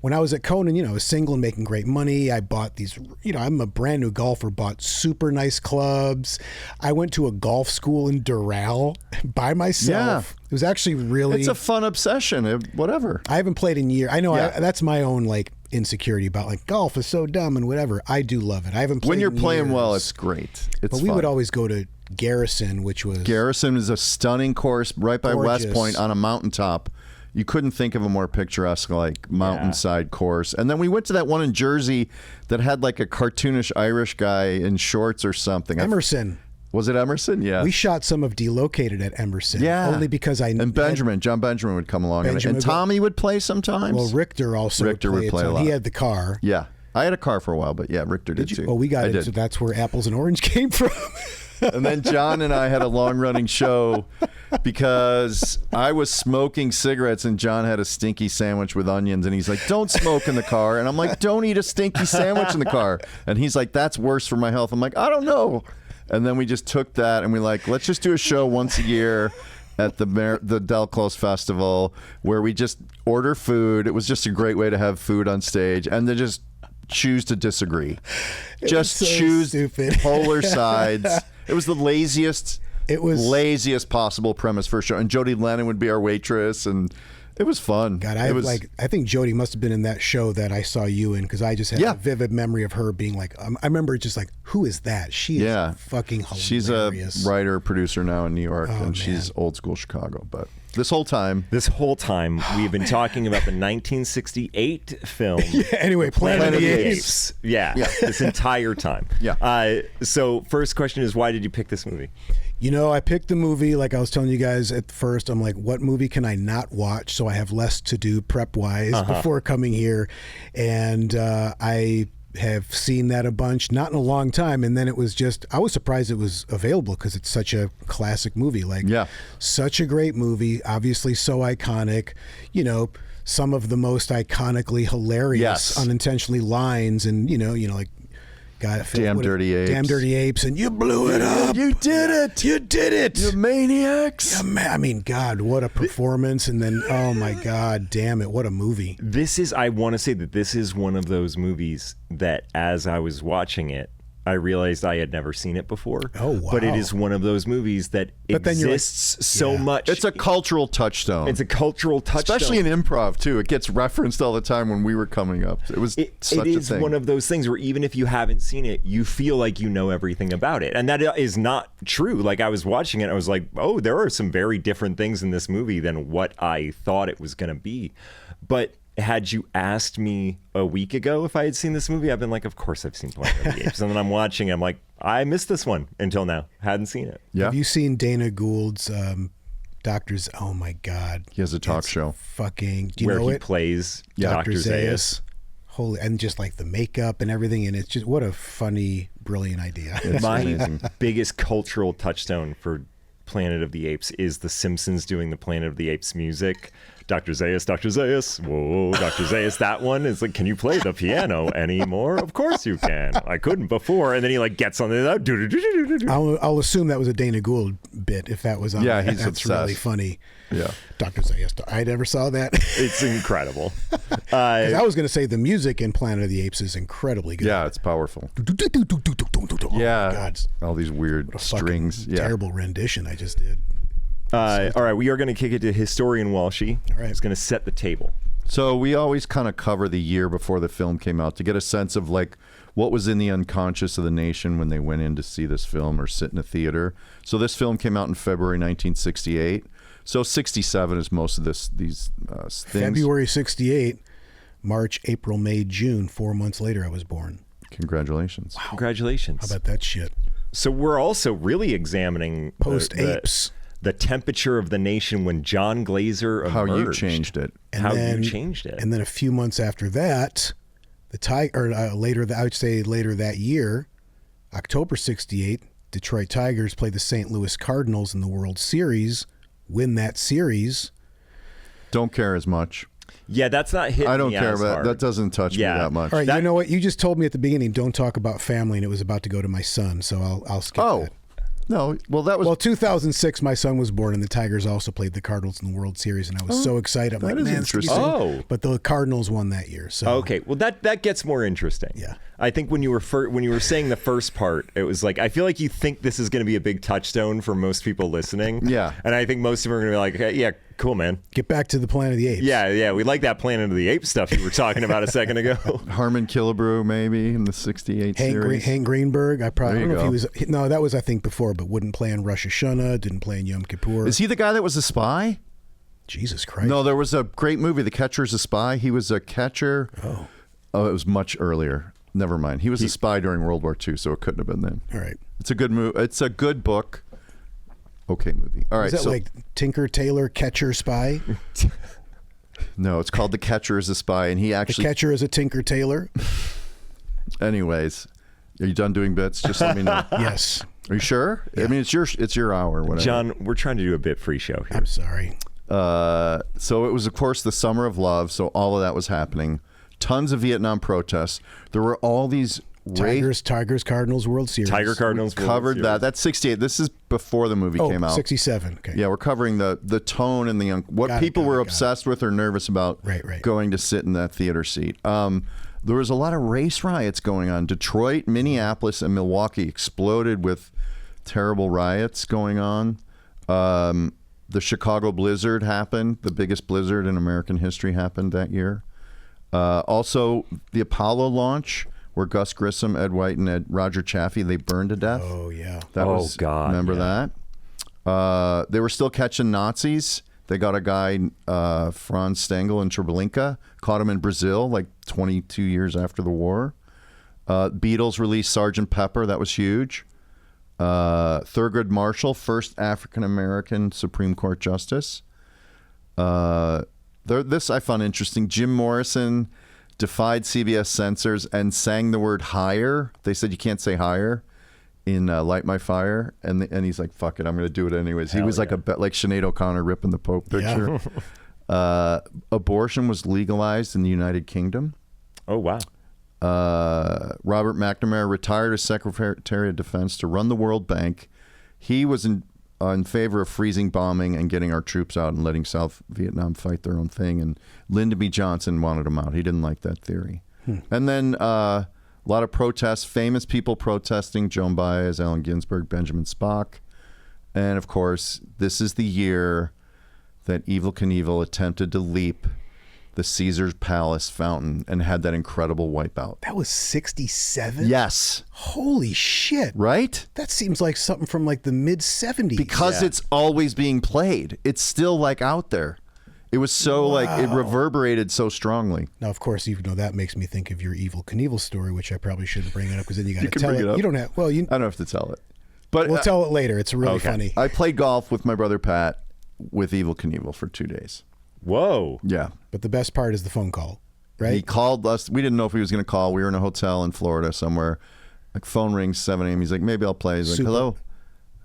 [SPEAKER 3] when I was at Conan, I was single and making great money. I bought these, I'm a brand new golfer, bought super nice clubs. I went to a golf school in Doral by myself.
[SPEAKER 2] Yeah.
[SPEAKER 3] It was actually really...
[SPEAKER 2] It's a fun obsession. Whatever.
[SPEAKER 3] I haven't played in years. I know
[SPEAKER 2] Yeah.
[SPEAKER 3] that's my own, like, insecurity about, like, golf is so dumb and whatever. I do love it. I haven't played
[SPEAKER 2] When you're
[SPEAKER 3] in
[SPEAKER 2] playing well,
[SPEAKER 3] years.
[SPEAKER 2] it's great. It's
[SPEAKER 3] But we
[SPEAKER 2] fun.
[SPEAKER 3] would always go to Garrison, which was...
[SPEAKER 2] Garrison is a stunning course right by
[SPEAKER 3] Gorgeous.
[SPEAKER 2] West Point on a mountaintop. You couldn't think of a more picturesque, like, mountainside course. And then we went to that one in Jersey that had like a cartoonish Irish guy in shorts or something.
[SPEAKER 3] Emerson.
[SPEAKER 2] Was it Emerson? Yeah.
[SPEAKER 3] We shot some of Delocated at Emerson.
[SPEAKER 2] Yeah.
[SPEAKER 3] Only because I...
[SPEAKER 2] And John Benjamin would come along.
[SPEAKER 3] Benjamin
[SPEAKER 2] And
[SPEAKER 3] would go-
[SPEAKER 2] Tommy would play sometimes.
[SPEAKER 3] Well, Richter also
[SPEAKER 2] Richter would play a
[SPEAKER 3] some.
[SPEAKER 2] lot.
[SPEAKER 3] He had the car.
[SPEAKER 2] Yeah. I had a car for a while, but yeah, Richter did,
[SPEAKER 3] Did you?
[SPEAKER 2] too.
[SPEAKER 3] Oh, we got
[SPEAKER 2] I
[SPEAKER 3] it.
[SPEAKER 2] did.
[SPEAKER 3] So that's where Apples and Orange came from.
[SPEAKER 2] And then John and I had a long-running show because I was smoking cigarettes and John had a stinky sandwich with onions, and he's like, "Don't smoke in the car." And I'm like, "Don't eat a stinky sandwich in the car." And he's like, "That's worse for my health." I'm like, "I don't know." And then we just took that and we like, let's just do a show once a year at the Del Close Festival where we just order food. It was just a great way to have food on stage and then just choose to disagree. Just
[SPEAKER 3] so
[SPEAKER 2] choose
[SPEAKER 3] stupid.
[SPEAKER 2] polar sides. It was the laziest possible premise for a show. And Jody Lennon would be our waitress, and it was fun.
[SPEAKER 3] God, I think Jody must have been in that show that I saw you in, because I just had a vivid memory of her being like, I remember just like, who is that? She is fucking hilarious.
[SPEAKER 2] She's a writer, producer now in New York, and she's old school Chicago. But this whole time,
[SPEAKER 1] we've been talking about the 1968 film.
[SPEAKER 3] Anyway, Planet of the Apes.
[SPEAKER 1] Yeah, this entire time.
[SPEAKER 2] Yeah.
[SPEAKER 1] So first question is, why did you pick this movie?
[SPEAKER 3] You know, I picked the movie, like I was telling you guys at first, I'm like, what movie can I not watch so I have less to do prep-wise before coming here? And I have seen that a bunch, not in a long time. And then it was just, I was surprised it was available because it's such a classic movie. Like, such a great movie, obviously so iconic, you know, some of the most iconically hilarious, unintentionally lines, and, you know, like,
[SPEAKER 2] Damn Dirty Apes,
[SPEAKER 3] and you blew it up.
[SPEAKER 2] You did it. You maniacs.
[SPEAKER 3] I mean, God, what a performance. And then, oh my God, damn it, what a movie.
[SPEAKER 1] I want to say that this is one of those movies that as I was watching it, I realized I had never seen it before.
[SPEAKER 3] Oh, wow.
[SPEAKER 1] But it is one of those movies that exists so much.
[SPEAKER 2] It's a cultural touchstone. Especially in improv, too. It gets referenced all the time when we were coming up. It was such a thing.
[SPEAKER 1] It is one of those things where even if you haven't seen it, you feel like you know everything about it. And that is not true. Like, I was watching it, I was like, oh, there are some very different things in this movie than what I thought it was going to be. But had you asked me a week ago if I had seen this movie, I've been like, of course I've seen Planet of the Apes. And then I'm watching, I'm like, I missed this one until now. Hadn't seen it.
[SPEAKER 2] Yeah.
[SPEAKER 3] Have you seen Dana Gould's Doctor's? Oh my God.
[SPEAKER 2] He has a talk show.
[SPEAKER 3] Fucking, do you
[SPEAKER 1] where
[SPEAKER 3] know
[SPEAKER 1] he
[SPEAKER 3] it?
[SPEAKER 1] plays
[SPEAKER 3] Dr.
[SPEAKER 1] Dr. Zaius.
[SPEAKER 3] Holy, and just like the makeup and everything. And it's just, what a funny, brilliant idea.
[SPEAKER 2] It's amazing.
[SPEAKER 1] Biggest cultural touchstone for Planet of the Apes is The Simpsons doing the Planet of the Apes music. Dr. Zaius, whoa, Dr. Zaius, that one is like, can you play the piano anymore? Of course you can. I couldn't before. And then he like gets on the...
[SPEAKER 3] I'll assume that was a Dana Gould bit if that was on.
[SPEAKER 2] Yeah,
[SPEAKER 3] that's
[SPEAKER 2] obsessed.
[SPEAKER 3] really funny.
[SPEAKER 2] Yeah.
[SPEAKER 3] Dr. Zaius, I never saw that.
[SPEAKER 1] It's incredible.
[SPEAKER 3] 'Cause I was going to say the music in Planet of the Apes is incredibly good.
[SPEAKER 2] Yeah, it's powerful.
[SPEAKER 3] Oh
[SPEAKER 2] Yeah.
[SPEAKER 3] my God.
[SPEAKER 2] All these weird strings. Yeah.
[SPEAKER 3] Terrible rendition I just did.
[SPEAKER 1] All right, we are going to kick it to Historian Walshy.
[SPEAKER 3] All right.
[SPEAKER 1] It's going to set the table.
[SPEAKER 2] So we always kind of cover the year before the film came out to get a sense of like what was in the unconscious of the nation when they went in to see this film or sit in a theater. So this film came out in February 1968. So 67 is most of these things.
[SPEAKER 3] February 68, March, April, May, June. 4 months later, I was born.
[SPEAKER 2] Congratulations.
[SPEAKER 3] Wow.
[SPEAKER 1] Congratulations.
[SPEAKER 3] How about that shit?
[SPEAKER 1] So we're also really examining
[SPEAKER 3] Post-Apes.
[SPEAKER 1] The temperature of the nation when John Glaser emerged.
[SPEAKER 2] How you changed it.
[SPEAKER 1] You changed it.
[SPEAKER 3] And then a few months after that, later that year, October 68, Detroit Tigers play the St. Louis Cardinals in the World Series, win that series.
[SPEAKER 2] Don't care as much.
[SPEAKER 1] Yeah, that's not hitting
[SPEAKER 2] I don't
[SPEAKER 1] me
[SPEAKER 2] care
[SPEAKER 1] as
[SPEAKER 2] about
[SPEAKER 1] hard.
[SPEAKER 2] that. Doesn't touch me that much.
[SPEAKER 3] All right, you know what? You just told me at the beginning, don't talk about family, and it was about to go to my son, so I'll skip that.
[SPEAKER 2] No, well, that was...
[SPEAKER 3] Well, 2006, my son was born, and the Tigers also played the Cardinals in the World Series, and I was so excited. I'm
[SPEAKER 2] that
[SPEAKER 3] like,
[SPEAKER 2] is
[SPEAKER 3] man,
[SPEAKER 2] interesting.
[SPEAKER 1] Oh.
[SPEAKER 3] But the Cardinals won that year. So
[SPEAKER 1] Okay, well, that gets more interesting.
[SPEAKER 3] Yeah.
[SPEAKER 1] I think when you were saying the first part, it was like, I feel like you think this is going to be a big touchstone for most people listening.
[SPEAKER 2] Yeah.
[SPEAKER 1] And I think most of them are going to be like, hey, yeah, cool, man.
[SPEAKER 3] Get back to the Planet of the Apes.
[SPEAKER 1] Yeah, we like that Planet of the Apes stuff you were talking about a second ago.
[SPEAKER 2] Harmon Killebrew, maybe, in the 68 series.
[SPEAKER 3] Hank Greenberg. I probably
[SPEAKER 2] There
[SPEAKER 3] don't
[SPEAKER 2] you
[SPEAKER 3] know if he was. No, that was, I think, before, but wouldn't play in Rosh Hashanah, didn't play in Yom Kippur.
[SPEAKER 2] Is he the guy that was a spy?
[SPEAKER 3] Jesus Christ.
[SPEAKER 2] No, there was a great movie, The Catcher's a Spy. He was a catcher. Oh, it was much earlier. Never mind. He was a spy during World War II, so it couldn't have been then.
[SPEAKER 3] All right.
[SPEAKER 2] It's a good movie. It's a good book. Okay, movie. All right.
[SPEAKER 3] Is that like Tinker Tailor Catcher Spy?
[SPEAKER 2] No, it's called The Catcher is a Spy, and he
[SPEAKER 3] The
[SPEAKER 2] actually.
[SPEAKER 3] catcher is a Tinker Tailor?
[SPEAKER 2] Anyways, are you done doing bits? Just let me know.
[SPEAKER 3] Yes.
[SPEAKER 2] Are you sure? I mean, it's your hour. Whatever.
[SPEAKER 1] John, we're trying to do a bit free show here.
[SPEAKER 3] I'm sorry.
[SPEAKER 2] So it was, of course, the Summer of Love. So all of that was happening. Tons of Vietnam protests. There were all these
[SPEAKER 3] Tigers, Cardinals World Series.
[SPEAKER 1] Tiger Cardinals World
[SPEAKER 2] covered
[SPEAKER 1] Series.
[SPEAKER 2] that. That's 68. This is before the movie came out.
[SPEAKER 3] 67. Okay.
[SPEAKER 2] Yeah, we're covering the tone and what
[SPEAKER 3] Got it,
[SPEAKER 2] people
[SPEAKER 3] got
[SPEAKER 2] were
[SPEAKER 3] it,
[SPEAKER 2] obsessed with or nervous about
[SPEAKER 3] Right.
[SPEAKER 2] going to sit in that theater seat. There was a lot of race riots going on. Detroit, Minneapolis, and Milwaukee exploded with terrible riots going on. The Chicago blizzard happened. The biggest blizzard in American history happened that year. Also, the Apollo launch, where Gus Grissom, Ed White, and Roger Chaffee, they burned to death.
[SPEAKER 3] Oh, yeah.
[SPEAKER 1] God.
[SPEAKER 2] Remember that? They were still catching Nazis. They got a guy, Franz Stengel in Treblinka, caught him in Brazil like 22 years after the war. Beatles released Sgt. Pepper. That was huge. Thurgood Marshall, first African-American Supreme Court justice. This I found interesting. Jim Morrison defied CBS censors and sang the word higher. They said you can't say higher in Light My Fire. And he's like, fuck it, I'm going to do it anyways. He was like Sinead O'Connor ripping the Pope picture.
[SPEAKER 3] Yeah.
[SPEAKER 2] Abortion was legalized in the United Kingdom.
[SPEAKER 1] Oh, wow.
[SPEAKER 2] Robert McNamara retired as Secretary of Defense to run the World Bank. He was in favor of freezing bombing and getting our troops out and letting South Vietnam fight their own thing. And Lyndon B. Johnson wanted him out. He didn't like that theory. And then a lot of protests, famous people protesting: Joan Baez, Allen Ginsberg, Benjamin Spock. And of course, this is the year that Evel Knievel attempted to leap the Caesar's Palace fountain and had that incredible wipeout.
[SPEAKER 3] That was 67?
[SPEAKER 2] Yes.
[SPEAKER 3] Holy shit.
[SPEAKER 2] Right?
[SPEAKER 3] That seems like something from like the mid 70s.
[SPEAKER 2] Because it's always being played. It's still like out there. It was so like it reverberated so strongly.
[SPEAKER 3] Now, of course, even though that makes me think of your Evel Knievel story, which I probably shouldn't bring it up because then you got to
[SPEAKER 2] can
[SPEAKER 3] tell
[SPEAKER 2] bring
[SPEAKER 3] it.
[SPEAKER 2] it up.
[SPEAKER 3] You don't have. Well,
[SPEAKER 2] I don't have to tell it. But
[SPEAKER 3] we'll tell it later. It's really funny.
[SPEAKER 2] I played golf with my brother Pat with Evel Knievel for 2 days.
[SPEAKER 1] Whoa.
[SPEAKER 2] Yeah.
[SPEAKER 3] But the best part is the phone call, right?
[SPEAKER 2] He called us. We didn't know if he was going to call. We were in a hotel in Florida somewhere. Like phone rings 7 a.m. He's like, maybe I'll play. He's like,
[SPEAKER 3] Super.
[SPEAKER 2] hello,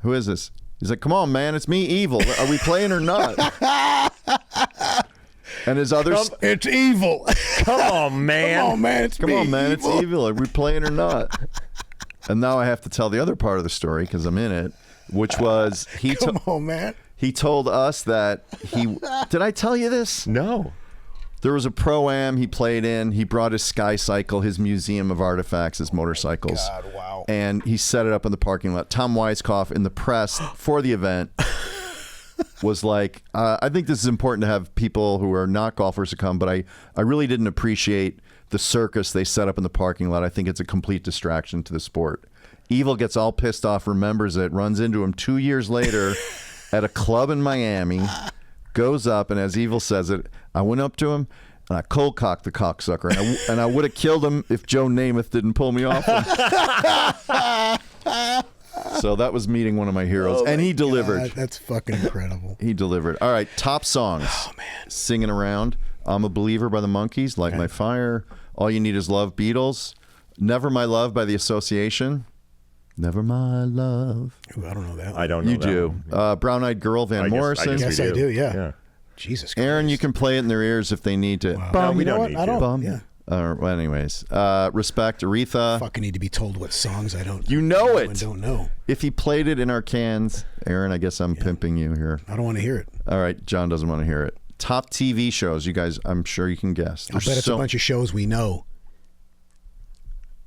[SPEAKER 2] who is this? He's like, come on, man, it's me, Evel. Are we playing or not? And his other,
[SPEAKER 3] it's evil.
[SPEAKER 1] Come on, man.
[SPEAKER 3] Come on, man. It's
[SPEAKER 2] come
[SPEAKER 3] me,
[SPEAKER 2] on, man, it's
[SPEAKER 3] Evel.
[SPEAKER 2] Evel. Are we playing or not? And now I have to tell the other part of the story because I'm in it, which was
[SPEAKER 3] Come on, man.
[SPEAKER 2] he told us that did I tell you this?
[SPEAKER 1] No.
[SPEAKER 2] There was a Pro-Am he played in. He brought his Sky Cycle, his museum of artifacts, his motorcycles.
[SPEAKER 3] God, wow.
[SPEAKER 2] And he set it up in the parking lot. Tom Weisskopf in the press for the event was like, I think this is important to have people who are not golfers to come, but I really didn't appreciate the circus they set up in the parking lot. I think it's a complete distraction to the sport. Evel gets all pissed off, remembers it, runs into him 2 years later at a club in Miami, goes up, and as Evel says it, I went up to him and I cold cocked the cocksucker, and I would have killed him if Joe Namath didn't pull me off him. So that was meeting one of my heroes, and he delivered.
[SPEAKER 3] God, that's fucking incredible.
[SPEAKER 2] He delivered. All right, top songs.
[SPEAKER 3] Oh, man.
[SPEAKER 2] Singing Around. I'm a Believer by the Monkees. Light My Fire. All You Need Is Love, Beatles. Never My Love by The Association. Never My Love.
[SPEAKER 3] Ooh, I don't know that one.
[SPEAKER 1] I don't know.
[SPEAKER 2] You
[SPEAKER 1] that
[SPEAKER 2] do.
[SPEAKER 1] one.
[SPEAKER 2] Brown Eyed Girl, Van Morrison.
[SPEAKER 3] Yes, I do, yeah. Jesus Christ.
[SPEAKER 2] Aaron, you can play it in their ears if they need to.
[SPEAKER 3] Wow.
[SPEAKER 1] No, we
[SPEAKER 3] You know
[SPEAKER 1] don't
[SPEAKER 3] what?
[SPEAKER 1] need
[SPEAKER 3] I
[SPEAKER 1] to.
[SPEAKER 3] don't.
[SPEAKER 2] Bum.
[SPEAKER 3] Yeah.
[SPEAKER 2] Well, anyways. Respect, Aretha.
[SPEAKER 3] Fucking need to be told what songs I don't
[SPEAKER 2] You know it.
[SPEAKER 3] and don't know.
[SPEAKER 2] If he played it in our cans, Aaron, I guess I'm pimping you here.
[SPEAKER 3] I don't want to hear it.
[SPEAKER 2] All right, John doesn't want to hear it. Top TV shows, you guys, I'm sure you can guess.
[SPEAKER 3] I'll bet it's a bunch of shows we know.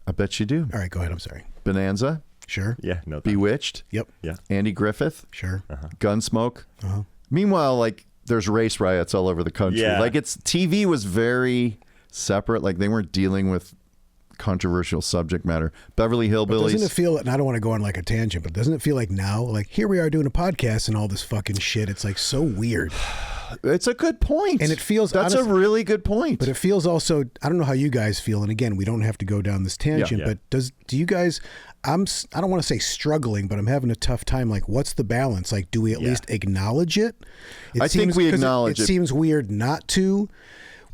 [SPEAKER 2] I bet you do.
[SPEAKER 3] All right, go ahead. I'm sorry.
[SPEAKER 2] Bonanza,
[SPEAKER 3] Sure.
[SPEAKER 1] Yeah, no.
[SPEAKER 2] Bewitched,
[SPEAKER 3] Yep.
[SPEAKER 1] Yeah.
[SPEAKER 2] Andy Griffith,
[SPEAKER 3] Sure.
[SPEAKER 2] Gunsmoke.
[SPEAKER 3] Uh-huh.
[SPEAKER 2] Meanwhile, like there's race riots all over the country.
[SPEAKER 1] Yeah.
[SPEAKER 2] Like TV was very separate. Like they weren't dealing with controversial subject matter. Beverly
[SPEAKER 3] But
[SPEAKER 2] Hillbillies.
[SPEAKER 3] doesn't it feel, and I don't want to go on like a tangent, but doesn't it feel like now, like here we are doing a podcast and all this fucking shit, it's like so weird.
[SPEAKER 2] It's a good point.
[SPEAKER 3] And it feels
[SPEAKER 2] that's
[SPEAKER 3] honest-
[SPEAKER 2] a really good point.
[SPEAKER 3] But it feels also, I don't know how you guys feel, and again, we don't have to go down this tangent,
[SPEAKER 1] Yeah.
[SPEAKER 3] but do you guys, I don't want to say struggling, but I'm having a tough time. Like, what's the balance? Like, do we at least acknowledge it?
[SPEAKER 2] I think we
[SPEAKER 3] 'cause
[SPEAKER 2] acknowledge
[SPEAKER 3] it.
[SPEAKER 2] it.
[SPEAKER 3] It seems weird not to,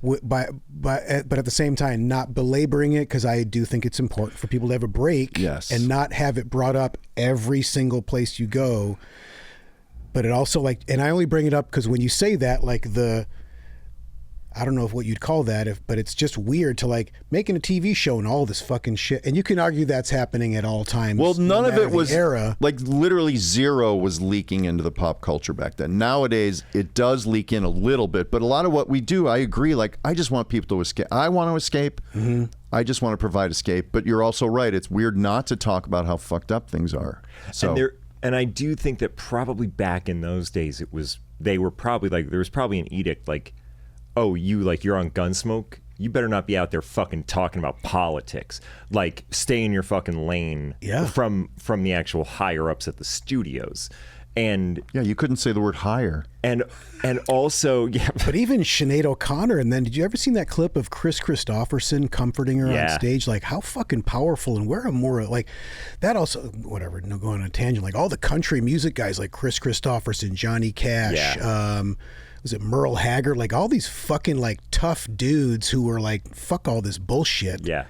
[SPEAKER 3] but at the same time, not belaboring it, because I do think it's important for people to have a break
[SPEAKER 2] Yes.
[SPEAKER 3] and not have it brought up every single place you go. But it also and I only bring it up because when you say that, I don't know if what you'd call that, but it's just weird to like making a TV show and all this fucking shit. And you can argue that's happening at all times.
[SPEAKER 2] Well, none of it was
[SPEAKER 3] era.
[SPEAKER 2] Like literally zero was leaking into the pop culture back then. Nowadays, it does leak in a little bit, but a lot of what we do, I agree. Like, I just want people to escape. I want to escape. Mm-hmm. I just want to provide escape. But you're also right. It's weird not to talk about how fucked up things are. So.
[SPEAKER 1] And I do think that probably back in those days, they were probably like, there was probably an edict like, oh, you're on Gunsmoke, you better not be out there fucking talking about politics. Like, stay in your fucking lane.
[SPEAKER 3] Yeah.
[SPEAKER 1] From the actual higher ups at the studios. And
[SPEAKER 2] yeah, you couldn't say the word higher.
[SPEAKER 1] And also, yeah.
[SPEAKER 3] But even Sinead O'Connor, and then did you ever seen that clip of Chris Christopherson comforting her on stage? Like, how fucking powerful, and where a more like that also, whatever, no, going on a tangent, like all the country music guys like Chris Christopherson, Johnny Cash, was it Merle Haggard? Like all these fucking like tough dudes who were like, fuck all this bullshit.
[SPEAKER 1] Yeah.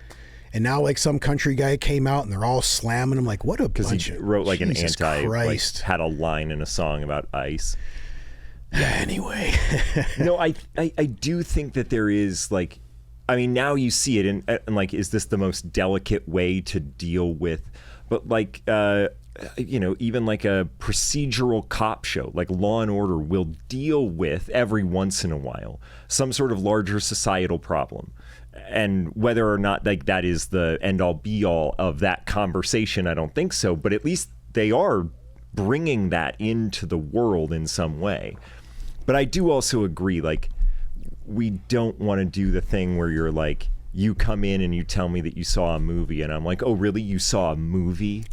[SPEAKER 3] And now like some country guy came out and they're all slamming him. Like, what a bunch
[SPEAKER 1] he wrote like
[SPEAKER 3] Jesus
[SPEAKER 1] an anti,
[SPEAKER 3] Christ.
[SPEAKER 1] like, had a line in a song about ICE.
[SPEAKER 3] Anyway.
[SPEAKER 1] No, I do think that there is like, I mean, now you see it and like, is this the most delicate way to deal with, but like, even like a procedural cop show, like Law and Order will deal with every once in a while some sort of larger societal problem. And whether or not like that is the end all be all of that conversation, I don't think so. But at least they are bringing that into the world in some way. But I do also agree, like, we don't want to do the thing where you're like, you come in and you tell me that you saw a movie and I'm like, oh, really? You saw a movie?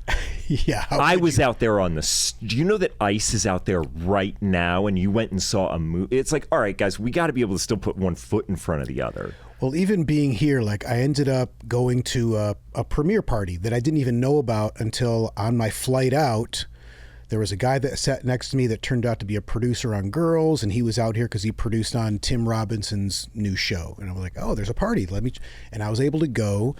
[SPEAKER 3] Yeah.
[SPEAKER 1] I was out there on do you know that ICE is out there right now and you went and saw a movie? It's like, all right, guys, we got to be able to still put one foot in front of the other.
[SPEAKER 3] Well, even being here, like I ended up going to a premiere party that I didn't even know about until on my flight out. There was a guy that sat next to me that turned out to be a producer on Girls, and he was out here because he produced on Tim Robinson's new show. And I was like, oh, there's a party. And I was able to go,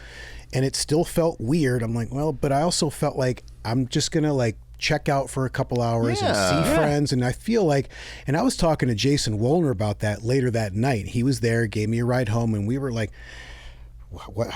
[SPEAKER 3] and it still felt weird. I'm like, well, but I also felt like I'm just going to like check out for a couple hours and see friends. And I feel like, and I was talking to Jason Wolner about that later that night. He was there, gave me a ride home, and we were like,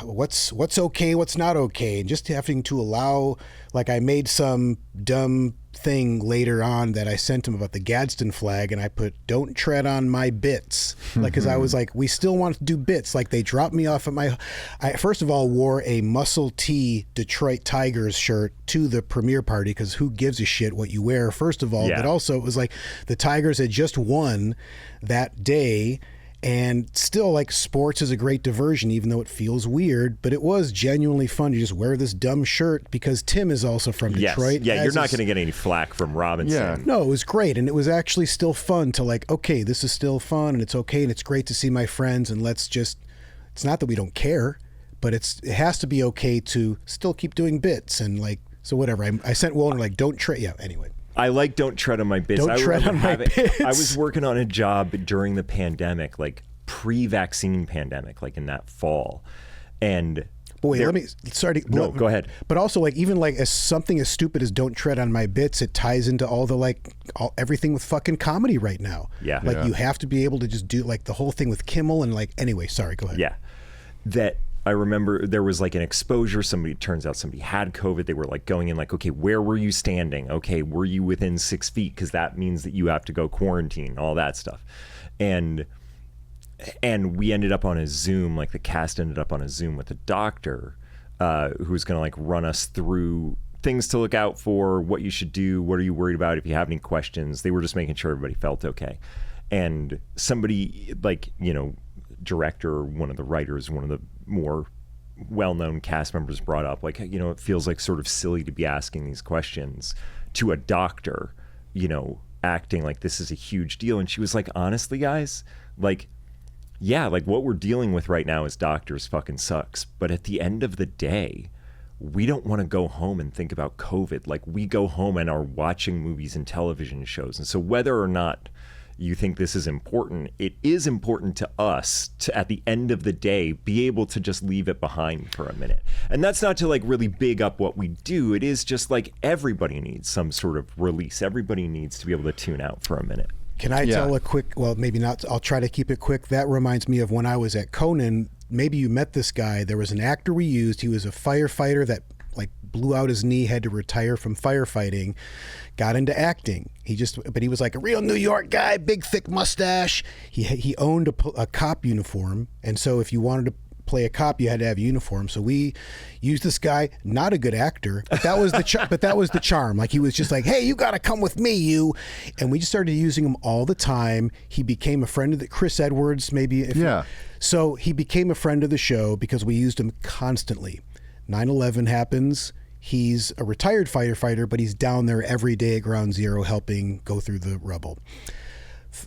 [SPEAKER 3] what's okay, what's not okay, and just having to allow, like I made some dumb thing later on that I sent him about the Gadsden flag, and I put "Don't tread on my bits," like because I was like, we still want to do bits. Like they dropped me off at I first of all wore a Muscle T Detroit Tigers shirt to the premiere party because who gives a shit what you wear, first of all. But also it was like the Tigers had just won that day. And still, like, sports is a great diversion, even though it feels weird. But it was genuinely fun to just wear this dumb shirt because Tim is also from Detroit.
[SPEAKER 1] Yeah, you're not going to get any flack from Robinson.
[SPEAKER 2] Yeah.
[SPEAKER 3] No, it was great. And it was actually still fun to, like, okay, this is still fun and it's okay and it's great to see my friends. And let's just, it's not that we don't care, but it has to be okay to still keep doing bits. And, like, so whatever. I sent Wolner, like, don't tread. Yeah, anyway.
[SPEAKER 1] I like Don't Tread on My Bits.
[SPEAKER 3] Don't tread on my bits.
[SPEAKER 1] I was working on a job during the pandemic, like pre-vaccine pandemic, like in that fall. And
[SPEAKER 3] but wait, go
[SPEAKER 1] ahead.
[SPEAKER 3] But also, like, even like as something as stupid as "Don't Tread on My Bits," it ties into all the everything with fucking comedy right now.
[SPEAKER 1] Yeah.
[SPEAKER 3] Like you have to be able to just do like the whole thing with Kimmel and like. Anyway, sorry, go ahead.
[SPEAKER 1] Yeah, that. I remember there was like an exposure. Turns out somebody had COVID. They were like going in like, okay, where were you standing? Okay, were you within 6 feet? Because that means that you have to go quarantine, all that stuff. And we ended up on a Zoom, like the cast ended up on a Zoom with a doctor who was going to like run us through things to look out for, what you should do, what are you worried about, if you have any questions. They were just making sure everybody felt okay. And somebody like, director, one of the writers, one of the more well-known cast members brought up, like, it feels like sort of silly to be asking these questions to a doctor, acting like this is a huge deal. And she was like, honestly, guys, like, yeah, like what we're dealing with right now as doctors fucking sucks. But at the end of the day, we don't want to go home and think about COVID. Like we go home and are watching movies and television shows. And so whether or not you think this is important, it is important to us to, at the end of the day, be able to just leave it behind for a minute. And that's not to like really big up what we do. It is just like everybody needs some sort of release. Everybody needs to be able to tune out for a minute.
[SPEAKER 3] Can I tell a quick, well, maybe not, I'll try to keep it quick. That reminds me of when I was at Conan. Maybe you met this guy. There was an actor we used. He was a firefighter that like blew out his knee, had to retire from firefighting, got into acting. But he was like a real New York guy, big thick mustache. He owned a cop uniform. And so if you wanted to play a cop, you had to have a uniform. So we used this guy, not a good actor, but that was the charm. Like he was just like, hey, you got to come with me, you. And we just started using him all the time. He became a friend of Chris Edwards, maybe. So he became a friend of the show because we used him constantly. 9/11 happens. He's a retired firefighter, but he's down there every day at Ground Zero helping go through the rubble.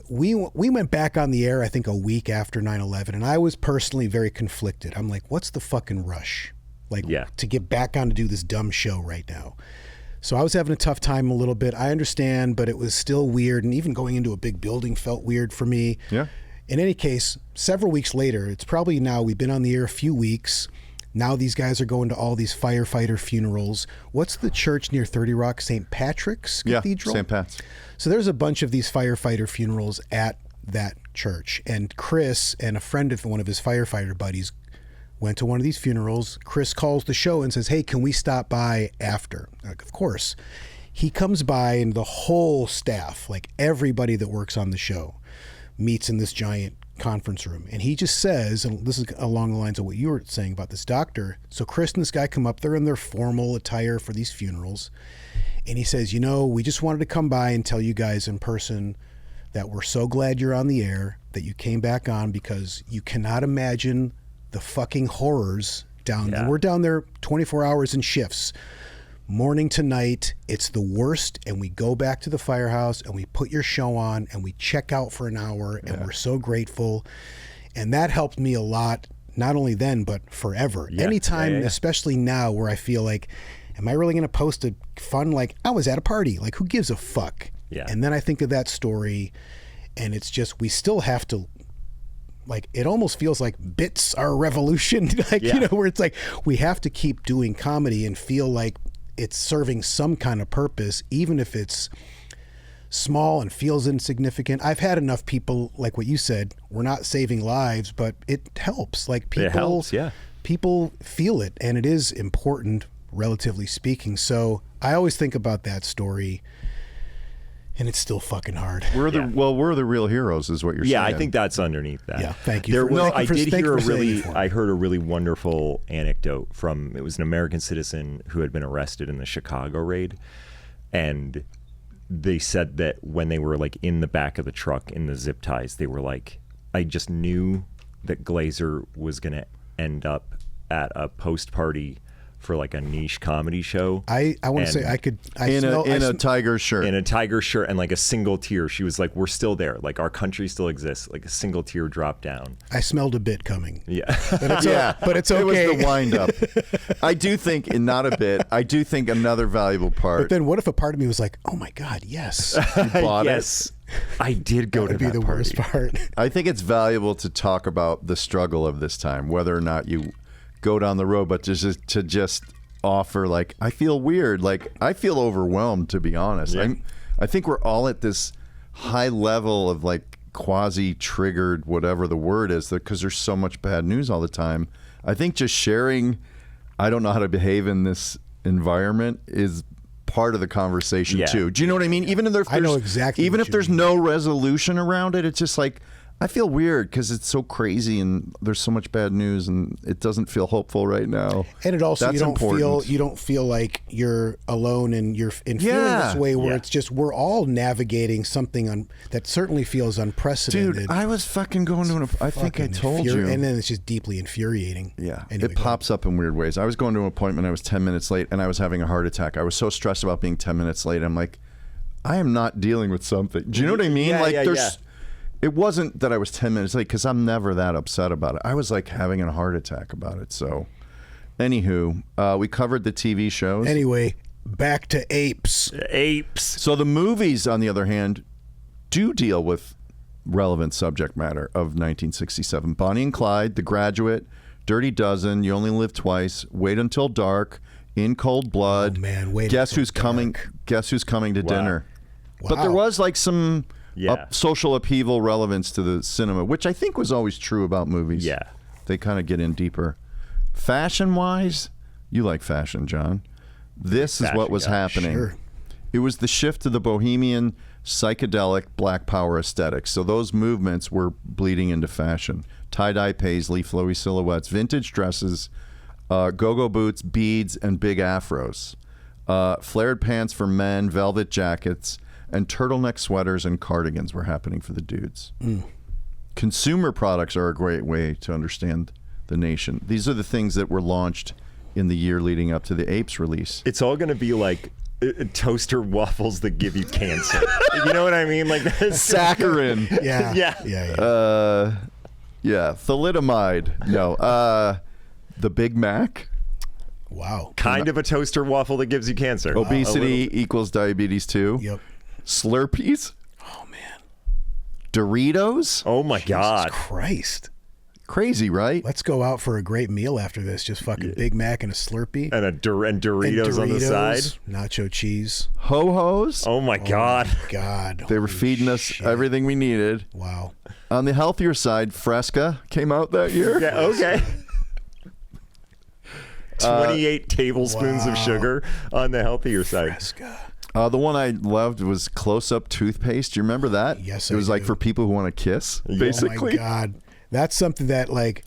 [SPEAKER 3] We went back on the air, I think, a week after 9/11, and I was personally very conflicted. I'm like, what's the fucking rush? Like, to get back on to do this dumb show right now. So I was having a tough time a little bit. I understand, but it was still weird, and even going into a big building felt weird for me.
[SPEAKER 2] Yeah.
[SPEAKER 3] In any case, several weeks later, it's probably now, we've been on the air a few weeks. Now these guys are going to all these firefighter funerals. What's the church near 30 Rock? St. Patrick's Cathedral?
[SPEAKER 2] Yeah, St. Pat's.
[SPEAKER 3] So there's a bunch of these firefighter funerals at that church. And Chris and a friend of one of his firefighter buddies went to one of these funerals. Chris calls the show and says, hey, can we stop by after? Like, of course. He comes by and the whole staff, like everybody that works on the show, meets in this giant conference room. And he just says, and this is along the lines of what you were saying about this doctor. So Chris and this guy come up, they're in their formal attire for these funerals. And he says, we just wanted to come by and tell you guys in person that we're so glad you're on the air, that you came back on, because you cannot imagine the fucking horrors down there. We're down there 24 hours in shifts. Morning to night, it's the worst, and we go back to the firehouse and we put your show on and we check out for an hour, and we're so grateful. And that helped me a lot, not only then, but forever. Anytime, especially now, where I feel like, am I really going to post a fun, like, I was at a party, like, who gives a fuck? And then I think of that story, and it's just, we still have to, like, it almost feels like bits are a revolution, like, where it's like, we have to keep doing comedy and feel like it's serving some kind of purpose, even if it's small and feels insignificant. I've had enough people, like what you said, we're not saving lives, but it helps. Like, people, people feel it, and it is important, relatively speaking. So I always think about that story, and it's still fucking hard.
[SPEAKER 2] We're the real heroes, is what you're saying.
[SPEAKER 1] Yeah, I think that's underneath that.
[SPEAKER 3] Yeah, thank you.
[SPEAKER 1] I heard a really wonderful anecdote from, it was an American citizen who had been arrested in the Chicago raid, and they said that when they were like in the back of the truck in the zip ties, they were like, I just knew that Glaser was going to end up at a post party for like a niche comedy show.
[SPEAKER 3] I want to say
[SPEAKER 2] in a tiger shirt.
[SPEAKER 1] In a tiger shirt, and like a single tear. She was like, we're still there. Like, our country still exists. Like, a single tear dropped down.
[SPEAKER 3] I smelled a bit coming.
[SPEAKER 1] Yeah.
[SPEAKER 3] But it's okay.
[SPEAKER 2] It was the wind up. I do think, and not a bit, I do think another valuable part.
[SPEAKER 3] But then what if a part of me was like, oh my God, yes.
[SPEAKER 2] You bought
[SPEAKER 1] it. I did go to that
[SPEAKER 3] party. That would be the worst part.
[SPEAKER 2] I think it's valuable to talk about the struggle of this time, whether or not you go down the road, but to just offer, like, I feel weird, like, I feel overwhelmed, to be honest. I think we're all at this high level of, like, quasi-triggered, whatever the word is, because there's so much bad news all the time. I think just sharing, I don't know how to behave in this environment, is part of the conversation too. Do you know what I mean? Even if
[SPEAKER 3] I know exactly.
[SPEAKER 2] Even if there's no resolution around it, it's just like, I feel weird because it's so crazy and there's so much bad news and it doesn't feel hopeful right now.
[SPEAKER 3] And it also, you don't feel like you're alone and you're in feeling this way, where it's just, we're all navigating something that certainly feels unprecedented.
[SPEAKER 2] Dude, I was fucking going to I think I told you.
[SPEAKER 3] And then it's just deeply infuriating.
[SPEAKER 2] Yeah.
[SPEAKER 3] Anyway,
[SPEAKER 2] it pops up in weird ways. I was going to an appointment. I was 10 minutes late and I was having a heart attack. I was so stressed about being 10 minutes late. I'm like, I am not dealing with something. Do you know what I mean? It wasn't that I was 10 minutes late, because I'm never that upset about it. I was like having a heart attack about it. So, anywho, we covered the TV shows.
[SPEAKER 3] Anyway, back to Apes.
[SPEAKER 2] So the movies, on the other hand, do deal with relevant subject matter of 1967. Bonnie and Clyde, The Graduate, Dirty Dozen, You Only Live Twice, Wait Until Dark, In Cold Blood.
[SPEAKER 3] Oh, man,
[SPEAKER 2] Guess Who's Coming to Dinner.
[SPEAKER 3] Wow.
[SPEAKER 2] But there was like some
[SPEAKER 1] Yeah.
[SPEAKER 2] social upheaval relevance to the cinema, which I think was always true about movies.
[SPEAKER 1] Yeah.
[SPEAKER 2] They kind of get in deeper. Fashion-wise, you like fashion, John. This is what
[SPEAKER 1] Fashion
[SPEAKER 2] was
[SPEAKER 1] guy.
[SPEAKER 2] happening.
[SPEAKER 3] Sure.
[SPEAKER 2] It was the shift to the bohemian, psychedelic, black power aesthetic. So those movements were bleeding into fashion. Tie-dye paisley, flowy silhouettes, vintage dresses, go-go boots, beads, and big afros. Flared pants for men, velvet jackets, and turtleneck sweaters and cardigans were happening for the dudes. Consumer products are a great way to understand the nation. These are the things that were launched in the year leading up to the Apes release.
[SPEAKER 1] It's all going to be like toaster waffles that give you cancer. You know what I mean? Like that's
[SPEAKER 2] Saccharin.
[SPEAKER 3] Yeah.
[SPEAKER 1] Yeah.
[SPEAKER 2] Yeah, thalidomide. No. The Big Mac.
[SPEAKER 3] Wow.
[SPEAKER 1] kind of a toaster waffle that gives you cancer.
[SPEAKER 2] Obesity equals diabetes too.
[SPEAKER 3] Yep.
[SPEAKER 2] Slurpees.
[SPEAKER 3] Oh man.
[SPEAKER 2] Doritos.
[SPEAKER 1] Oh my God.
[SPEAKER 3] Christ.
[SPEAKER 2] Crazy, right?
[SPEAKER 3] Let's go out for a great meal after this. Just fucking Big Mac and a Slurpee.
[SPEAKER 1] And Doritos on the side.
[SPEAKER 3] Nacho cheese.
[SPEAKER 2] Ho-hos.
[SPEAKER 1] Oh my God.
[SPEAKER 3] God.
[SPEAKER 2] They were
[SPEAKER 3] holy
[SPEAKER 2] feeding us
[SPEAKER 3] shit.
[SPEAKER 2] everything we needed.
[SPEAKER 3] Wow.
[SPEAKER 2] On the healthier side, Fresca came out that year.
[SPEAKER 1] Yeah, okay. 28 tablespoons of sugar on the healthier side.
[SPEAKER 3] Fresca.
[SPEAKER 2] The one I loved was Close-Up toothpaste. Do you remember that?
[SPEAKER 3] Yes,
[SPEAKER 2] it
[SPEAKER 3] I
[SPEAKER 2] was like
[SPEAKER 3] do.
[SPEAKER 2] for people who want to kiss, basically.
[SPEAKER 3] Oh my God. That's something that like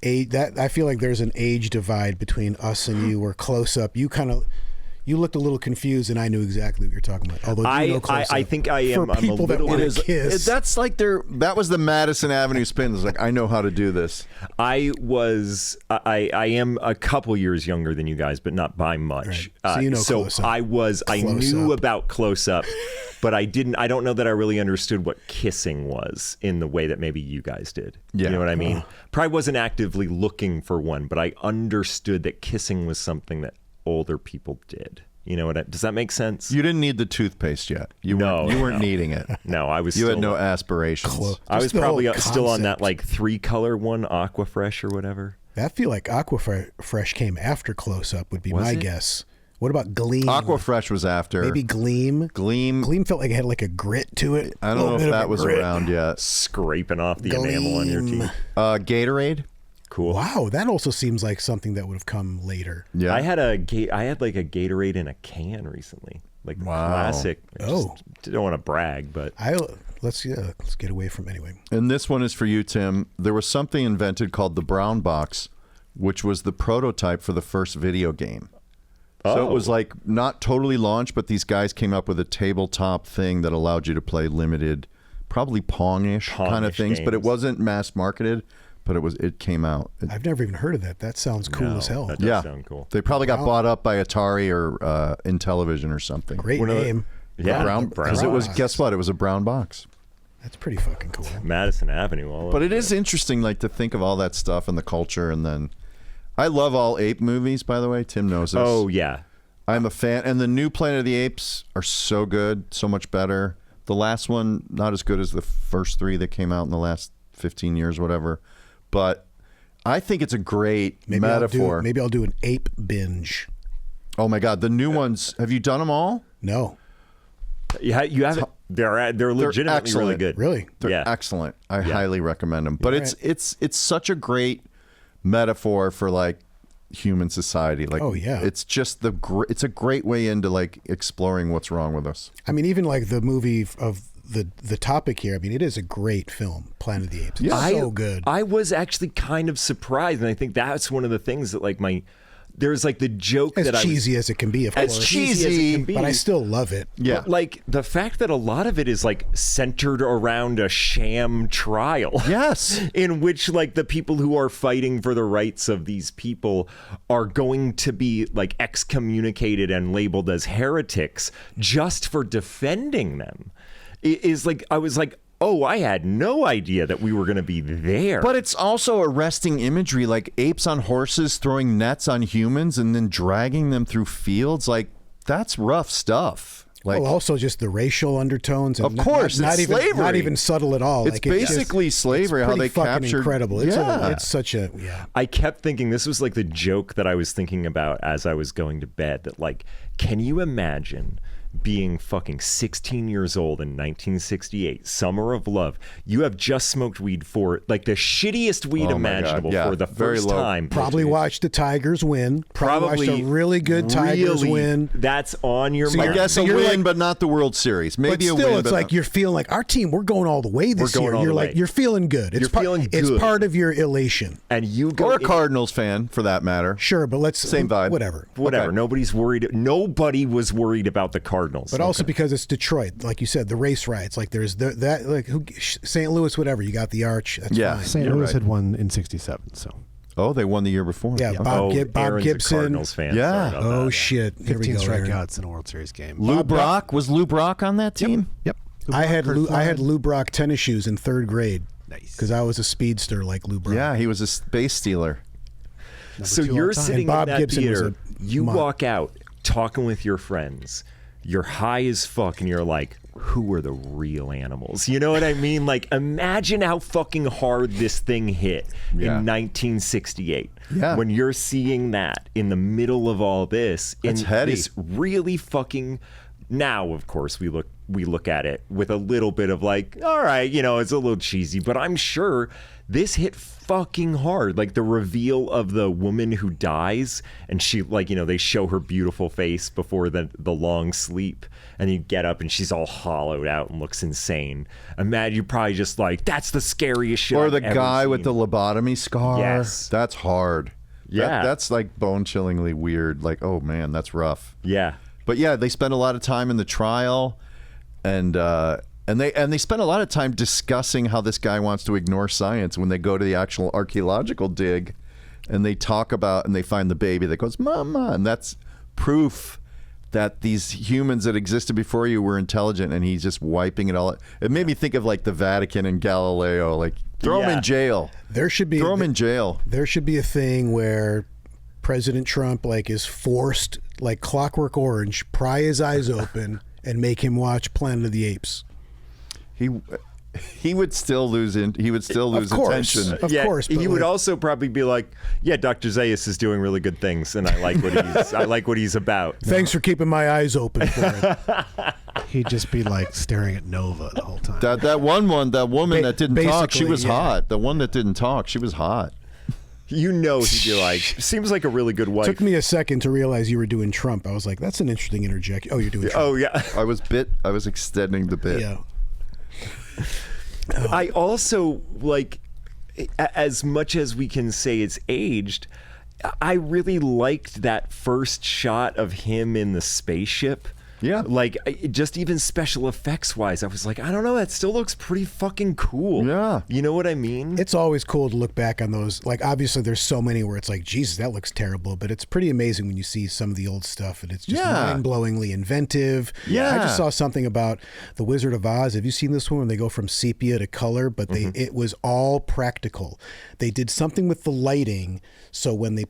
[SPEAKER 3] that I feel like there's an age divide between us and you. Where Close Up, you looked a little confused, and I knew exactly what you're talking about. Although you know Close
[SPEAKER 1] I
[SPEAKER 3] Up,
[SPEAKER 1] think I am.
[SPEAKER 3] for
[SPEAKER 1] I'm a
[SPEAKER 3] people that
[SPEAKER 1] little
[SPEAKER 3] want
[SPEAKER 1] bit-
[SPEAKER 3] to kiss.
[SPEAKER 2] That's like that was the Madison Avenue spin. It's like, I know how to do this.
[SPEAKER 1] I am a couple years younger than you guys, but not by much.
[SPEAKER 3] Right. So you know Close Up.
[SPEAKER 1] I
[SPEAKER 3] Close
[SPEAKER 1] knew
[SPEAKER 3] Up.
[SPEAKER 1] about Close Up, but I don't know that I really understood what kissing was in the way that maybe you guys did.
[SPEAKER 2] Yeah.
[SPEAKER 1] You know what I mean? Probably wasn't actively looking for one, but I understood that kissing was something that older people did. You know what? Does that make sense?
[SPEAKER 2] You didn't need the toothpaste yet. You weren't needing it.
[SPEAKER 1] No, I was.
[SPEAKER 2] You
[SPEAKER 1] still,
[SPEAKER 2] had no aspirations.
[SPEAKER 1] I was
[SPEAKER 3] Just the
[SPEAKER 1] probably
[SPEAKER 3] whole
[SPEAKER 1] still on that
[SPEAKER 3] concept.
[SPEAKER 1] like 3-color one, Aquafresh or whatever.
[SPEAKER 3] I feel like Aquafresh came after Close Up. Would be
[SPEAKER 1] Was
[SPEAKER 3] my
[SPEAKER 1] it?
[SPEAKER 3] guess. What about Gleam?
[SPEAKER 2] Aquafresh was after.
[SPEAKER 3] Maybe Gleam.
[SPEAKER 2] Gleam.
[SPEAKER 3] Gleam felt like it had like a grit to it.
[SPEAKER 2] I don't know if that was around yet.
[SPEAKER 1] Scraping off the enamel on your
[SPEAKER 3] Gleam.
[SPEAKER 1] teeth.
[SPEAKER 2] Gatorade.
[SPEAKER 1] Cool.
[SPEAKER 3] Wow, that also seems like something that would have come later.
[SPEAKER 2] Yeah.
[SPEAKER 1] I had like a Gatorade in a can recently, like
[SPEAKER 2] Wow.
[SPEAKER 1] classic. I
[SPEAKER 3] Oh.
[SPEAKER 1] just don't want to brag, but
[SPEAKER 3] Let's get away from anyway.
[SPEAKER 2] And this one is for you, Tim. There was something invented called the Brown Box, which was the prototype for the first video game. So it was like not totally launched, but these guys came up with a tabletop thing that allowed you to play limited, probably Pong-ish kind of
[SPEAKER 1] Pong-ish
[SPEAKER 2] things, but it
[SPEAKER 1] games.
[SPEAKER 2] wasn't mass marketed, but it came out.
[SPEAKER 3] I've never even heard of that. That sounds cool
[SPEAKER 1] No,
[SPEAKER 3] as hell.
[SPEAKER 1] that does sound cool.
[SPEAKER 2] They probably got bought up by Atari or Intellivision or something.
[SPEAKER 3] Great
[SPEAKER 1] One of the-
[SPEAKER 3] name.
[SPEAKER 1] Yeah,
[SPEAKER 2] Brown,
[SPEAKER 1] Brown
[SPEAKER 2] because it was,
[SPEAKER 3] box.
[SPEAKER 2] guess what? It was a brown box.
[SPEAKER 3] That's pretty fucking cool.
[SPEAKER 1] Madison Avenue, all
[SPEAKER 2] But
[SPEAKER 1] over
[SPEAKER 2] it is interesting, like, to think of all that stuff and the culture, and then I love all ape movies. By the way, Tim knows this.
[SPEAKER 1] Oh yeah,
[SPEAKER 2] I'm a fan, and the new Planet of the Apes are so good, so much better. The last one, not as good as the first three that came out in the last 15 years, whatever. But I think it's a great metaphor.
[SPEAKER 3] Maybe I'll do an ape binge.
[SPEAKER 2] Oh my God, the new ones. Have you done them all?
[SPEAKER 3] No,
[SPEAKER 1] you have it. They're legitimately really
[SPEAKER 2] excellent.
[SPEAKER 1] good.
[SPEAKER 3] really.
[SPEAKER 2] They're
[SPEAKER 1] Yeah.
[SPEAKER 2] excellent. I highly recommend them. But it's such a great metaphor for like human society. Like,
[SPEAKER 3] Oh, yeah.
[SPEAKER 2] it's just it's a great way into like exploring what's wrong with us.
[SPEAKER 3] I mean, even like the movie of the topic here. I mean, it is a great film, Planet of the Apes. It's so good.
[SPEAKER 1] I was actually kind of surprised, and I think that's one of the things that like there's like the joke
[SPEAKER 3] As
[SPEAKER 1] that
[SPEAKER 3] cheesy as it can be, of
[SPEAKER 1] as
[SPEAKER 3] course.
[SPEAKER 1] cheesy as it can be,
[SPEAKER 3] But I still love it.
[SPEAKER 2] Yeah.
[SPEAKER 1] But, like the fact that a lot of it is like centered around a sham trial.
[SPEAKER 2] Yes.
[SPEAKER 1] In which like the people who are fighting for the rights of these people are going to be like excommunicated and labeled as heretics just for defending them. It is like, I was like, oh, I had no idea that we were going to be there.
[SPEAKER 2] But it's also arresting imagery, like apes on horses throwing nets on humans and then dragging them through fields. Like, that's rough stuff. Like,
[SPEAKER 3] Well, also just the racial undertones. And
[SPEAKER 2] Of course,
[SPEAKER 3] not
[SPEAKER 2] it's
[SPEAKER 3] even
[SPEAKER 2] slavery.
[SPEAKER 3] not even subtle at all.
[SPEAKER 2] It's
[SPEAKER 3] Like, just-
[SPEAKER 2] basically slavery,
[SPEAKER 3] it's
[SPEAKER 2] how
[SPEAKER 3] pretty
[SPEAKER 2] they
[SPEAKER 3] fucking
[SPEAKER 2] captured-
[SPEAKER 3] incredible.
[SPEAKER 2] Yeah.
[SPEAKER 3] It's such a
[SPEAKER 1] I kept thinking, this was like the joke that I was thinking about as I was going to bed, that like, can you imagine being fucking 16 years old in 1968, Summer of Love. You have just smoked weed for like the shittiest weed imaginable for the first time.
[SPEAKER 3] Probably watched the Tigers win. Probably watched a really good Tigers win.
[SPEAKER 1] That's on your
[SPEAKER 3] So
[SPEAKER 1] mind.
[SPEAKER 2] I guess a win, but not the World Series. Maybe
[SPEAKER 3] but
[SPEAKER 2] a
[SPEAKER 3] still,
[SPEAKER 2] win.
[SPEAKER 3] it's like you're feeling like our team. We're going all the way this year. You're like you're feeling good. It's
[SPEAKER 1] feeling good.
[SPEAKER 3] It's part of your elation.
[SPEAKER 1] And you go
[SPEAKER 2] or a Cardinals fan for that matter.
[SPEAKER 3] Sure, but let's
[SPEAKER 2] same vibe.
[SPEAKER 3] Whatever.
[SPEAKER 1] Okay. Nobody's worried. Nobody was worried about the Cardinals.
[SPEAKER 3] But also because it's Detroit, like you said, the race riots. Like there's that like St. Louis, whatever. You got the Arch. That's fine.
[SPEAKER 4] St. Louis had won in '67, so.
[SPEAKER 2] Oh, they won the year before.
[SPEAKER 3] Yeah, Bob
[SPEAKER 1] Aaron's
[SPEAKER 3] Gibson.
[SPEAKER 1] A Cardinals fan.
[SPEAKER 2] Yeah.
[SPEAKER 1] Sorry about
[SPEAKER 3] Oh
[SPEAKER 1] that.
[SPEAKER 3] shit! Here we
[SPEAKER 4] 15
[SPEAKER 3] go, Aaron.
[SPEAKER 4] strikeouts in a World Series game.
[SPEAKER 2] Lou Brock was Lou Brock on that team.
[SPEAKER 4] Yep.
[SPEAKER 3] I had Lou Brock tennis shoes in 3rd grade.
[SPEAKER 4] Nice.
[SPEAKER 3] Because I was a speedster like Lou Brock.
[SPEAKER 2] Yeah, he was a space stealer.
[SPEAKER 1] So
[SPEAKER 4] 2
[SPEAKER 1] you're
[SPEAKER 4] all-time.
[SPEAKER 1] sitting in
[SPEAKER 3] Bob
[SPEAKER 1] that
[SPEAKER 3] Gibson was
[SPEAKER 1] theater.
[SPEAKER 3] a
[SPEAKER 1] You
[SPEAKER 3] mutt.
[SPEAKER 1] walk out talking with your friends. You're high as fuck, and you're like, "Who are the real animals?" You know what I mean? Like, imagine how fucking hard this thing hit in 1968.
[SPEAKER 2] Yeah.
[SPEAKER 1] When you're seeing that in the middle of all this,
[SPEAKER 2] That's
[SPEAKER 1] in
[SPEAKER 2] heady.
[SPEAKER 1] this really fucking. Now, of course, we look at it with a little bit of like, all right, you know, it's a little cheesy, but I'm sure this hit fucking hard. Like the reveal of the woman who dies, and she, like, you know, they show her beautiful face before the long sleep, and you get up and she's all hollowed out and looks insane. Imagine you're probably just like, that's the scariest shit.
[SPEAKER 2] Or
[SPEAKER 1] I've
[SPEAKER 2] the
[SPEAKER 1] ever
[SPEAKER 2] guy
[SPEAKER 1] seen.
[SPEAKER 2] with the lobotomy scar.
[SPEAKER 1] Yes.
[SPEAKER 2] That's hard.
[SPEAKER 1] Yeah.
[SPEAKER 2] That's like bone-chillingly weird. Like, oh man, that's rough.
[SPEAKER 1] Yeah.
[SPEAKER 2] But yeah, they spend a lot of time in the trial, and they spend a lot of time discussing how this guy wants to ignore science when they go to the actual archaeological dig, and they talk about and they find the baby that goes mama, and that's proof that these humans that existed before you were intelligent, and he's just wiping it all. It made me think of like the Vatican and Galileo, like throw him in jail.
[SPEAKER 3] There should be
[SPEAKER 2] Throw him in jail.
[SPEAKER 3] There should be a thing where President Trump like is forced, like Clockwork Orange, pry his eyes open and make him watch Planet of the Apes.
[SPEAKER 2] He would still lose attention.
[SPEAKER 3] Of course, but
[SPEAKER 1] he would
[SPEAKER 3] like-
[SPEAKER 1] also probably be like, "Yeah, Dr. Zaius is doing really good things, and I like what he's about."
[SPEAKER 3] Thanks for keeping my eyes open for it.
[SPEAKER 4] He'd just be like staring at Nova the whole time.
[SPEAKER 2] That woman that didn't talk, she
[SPEAKER 3] basically,
[SPEAKER 2] was
[SPEAKER 3] yeah.
[SPEAKER 2] hot. The one that didn't talk, she was hot.
[SPEAKER 1] You know, he'd be like, "Seems like a really good wife."
[SPEAKER 3] Took me a second to realize you were doing Trump. I was like, that's an interesting interjection. Oh, you're doing Trump.
[SPEAKER 1] Oh yeah.
[SPEAKER 2] I was extending the bit.
[SPEAKER 3] Yeah.
[SPEAKER 1] I also like, as much as we can say it's aged, I really liked that first shot of him in the spaceship.
[SPEAKER 2] Yeah.
[SPEAKER 1] Like, just even special effects wise, I was like, I don't know, that still looks pretty fucking cool.
[SPEAKER 2] Yeah.
[SPEAKER 1] You know what I mean?
[SPEAKER 3] It's always cool to look back on those. Like, obviously, there's so many where it's like, Jesus, that looks terrible. But it's pretty amazing when you see some of the old stuff, and it's just mind-blowingly inventive.
[SPEAKER 2] Yeah.
[SPEAKER 3] I just saw something about The Wizard of Oz. Have you seen this one when they go from sepia to color? But it was all practical. They did something with the lighting, so when they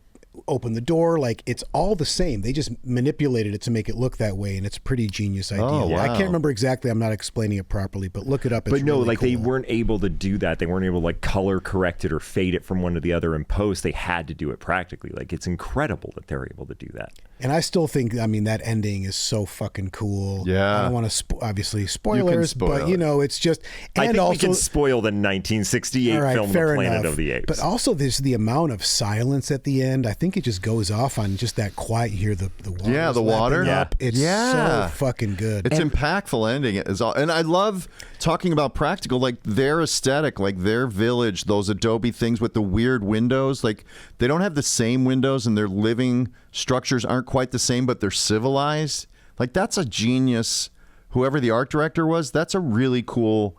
[SPEAKER 3] open the door, like it's all the same. They just manipulated it to make it look that way, and it's a pretty genius idea.
[SPEAKER 2] Oh, wow.
[SPEAKER 3] I can't remember exactly. I'm not explaining it properly, but look it up. It's
[SPEAKER 1] But no,
[SPEAKER 3] really
[SPEAKER 1] like
[SPEAKER 3] cool.
[SPEAKER 1] they weren't able to do that. They weren't able to like color correct it or fade it from one to the other in post. They had to do it practically. Like, it's incredible that they're able to do that.
[SPEAKER 3] And I still think, I mean, that ending is so fucking cool.
[SPEAKER 2] Yeah.
[SPEAKER 3] I don't want to, obviously, spoilers,
[SPEAKER 2] spoil
[SPEAKER 3] but, you
[SPEAKER 2] it.
[SPEAKER 3] know, it's just, and
[SPEAKER 1] I think
[SPEAKER 3] also,
[SPEAKER 1] we can spoil the 1968
[SPEAKER 3] all right,
[SPEAKER 1] film, The
[SPEAKER 3] fair
[SPEAKER 1] Planet
[SPEAKER 3] enough.
[SPEAKER 1] of the Apes.
[SPEAKER 3] But also, there's the amount of silence at the end. I think it just goes off on just that quiet. You hear the water.
[SPEAKER 2] Yeah, the water.
[SPEAKER 3] Up. It's
[SPEAKER 2] Yeah.
[SPEAKER 3] so fucking good.
[SPEAKER 2] It's impactful ending. It is all, and I love talking about practical, like their aesthetic, like their village, those adobe things with the weird windows. Like they don't have the same windows, and their living structures aren't quite the same, but they're civilized. Like that's a genius. Whoever the art director was, that's a really cool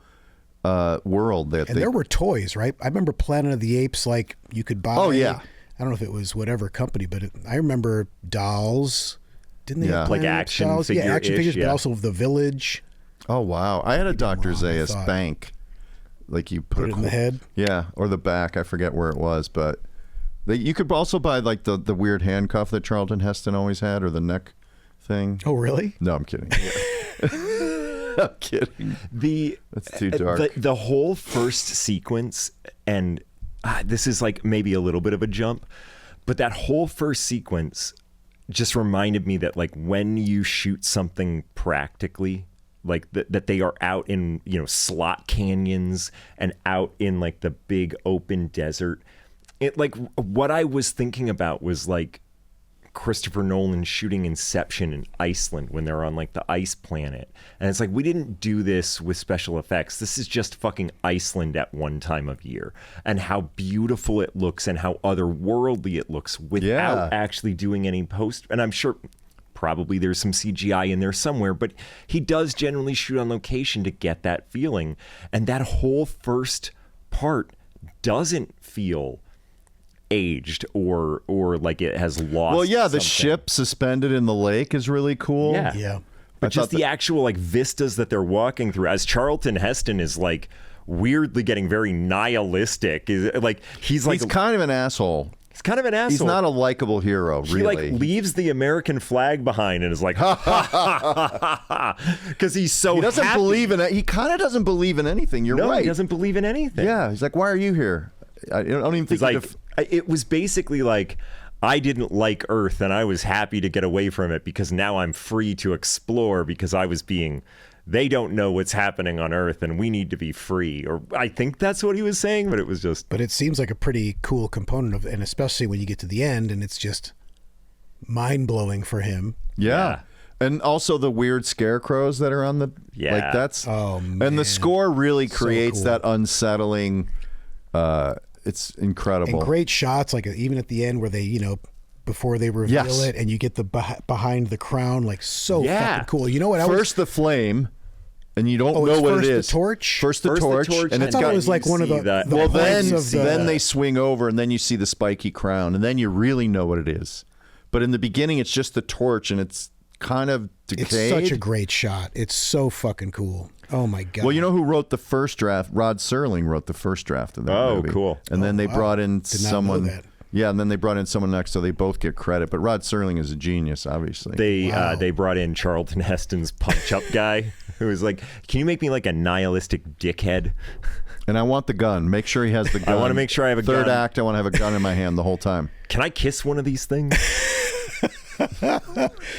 [SPEAKER 2] world.
[SPEAKER 3] And there were toys, right? I remember Planet of the Apes, like you could buy.
[SPEAKER 2] Oh, yeah.
[SPEAKER 3] I don't know if it was whatever company, but I remember dolls. Didn't they
[SPEAKER 2] Yeah.
[SPEAKER 3] have
[SPEAKER 1] Like
[SPEAKER 3] Planet
[SPEAKER 1] action
[SPEAKER 3] dolls? Yeah, action
[SPEAKER 1] figure-ish,
[SPEAKER 3] figures,
[SPEAKER 1] yeah.
[SPEAKER 3] but also the village.
[SPEAKER 2] Oh wow! I had a Dr.
[SPEAKER 3] wrong, I
[SPEAKER 2] Zaius
[SPEAKER 3] thought.
[SPEAKER 2] bank. Like you put
[SPEAKER 3] Put it in the head?
[SPEAKER 2] Yeah, or the back. I forget where it was, but you could also buy like the weird handcuff that Charlton Heston always had, or the neck thing.
[SPEAKER 3] Oh, really?
[SPEAKER 2] No, I'm kidding. I'm kidding. That's too dark.
[SPEAKER 1] The whole first sequence, and this is like maybe a little bit of a jump, but that whole first sequence, just reminded me that like when you shoot something practically, like that they are out in, you know, slot canyons and out in like the big open desert. It like what I was thinking about was like Christopher Nolan shooting Inception in Iceland when they're on like the ice planet. And it's like, we didn't do this with special effects. This is just fucking Iceland at one time of year, and how beautiful it looks and how otherworldly it looks without actually doing any post. And I'm sure probably there's some CGI in there somewhere, but he does generally shoot on location to get that feeling. And that whole first part doesn't feel aged or like it has lost.
[SPEAKER 2] Well, yeah, the
[SPEAKER 1] something.
[SPEAKER 2] ship suspended in the lake is really cool.
[SPEAKER 3] Yeah.
[SPEAKER 1] But just the actual like vistas that they're walking through, as Charlton Heston is like weirdly getting very nihilistic. Like he's
[SPEAKER 2] kind of an asshole.
[SPEAKER 1] He's kind of an asshole.
[SPEAKER 2] He's not a likable hero, really.
[SPEAKER 1] He like leaves the American flag behind and is like, ha ha ha ha, because he's so
[SPEAKER 2] he doesn't
[SPEAKER 1] happy.
[SPEAKER 2] believe in it. He kind of doesn't believe in anything. You're right.
[SPEAKER 1] He doesn't believe in anything.
[SPEAKER 2] Yeah, he's like, why are you here? I don't even think
[SPEAKER 1] He's like, it was basically like, I didn't like Earth and I was happy to get away from it because now I'm free to explore because I was being, they don't know what's happening on Earth and we need to be free. Or I think that's what he was saying, but it was just.
[SPEAKER 3] But it seems like a pretty cool component of, and especially when you get to the end and it's just mind-blowing for him.
[SPEAKER 2] Yeah. And also the weird scarecrows that are on the, like that's,
[SPEAKER 3] man.
[SPEAKER 2] And the score really
[SPEAKER 3] So
[SPEAKER 2] creates
[SPEAKER 3] cool.
[SPEAKER 2] that unsettling, it's incredible.
[SPEAKER 3] And great shots, like even at the end where they, you know, before they reveal it, and you get the behind the crown, like so fucking cool. You know what?
[SPEAKER 2] First the flame, and you don't know what it is.
[SPEAKER 3] The torch.
[SPEAKER 2] First the torch, and
[SPEAKER 3] I thought it was like one of the
[SPEAKER 2] well,
[SPEAKER 3] points
[SPEAKER 2] then they swing over, and then you see the spiky crown, and then you really know what it is. But in the beginning, it's just the torch, and it's kind of decayed.
[SPEAKER 3] It's such a great shot. It's so fucking cool. Oh my god.
[SPEAKER 2] Well, you know who wrote the first draft? Rod Serling wrote the first draft of that movie.
[SPEAKER 1] Oh, cool.
[SPEAKER 2] And then they brought in
[SPEAKER 3] Did not
[SPEAKER 2] someone.
[SPEAKER 3] know that.
[SPEAKER 2] Yeah, and then they brought in someone next, so they both get credit. But Rod Serling is a genius, obviously.
[SPEAKER 1] They brought in Charlton Heston's punch-up guy, who was like, "Can you make me like a nihilistic dickhead?"
[SPEAKER 2] And I want the gun. Make sure he has the gun.
[SPEAKER 1] I want to make sure I have a
[SPEAKER 2] Third
[SPEAKER 1] gun.
[SPEAKER 2] act, I want to have a gun in my hand the whole time.
[SPEAKER 1] Can I kiss one of these things?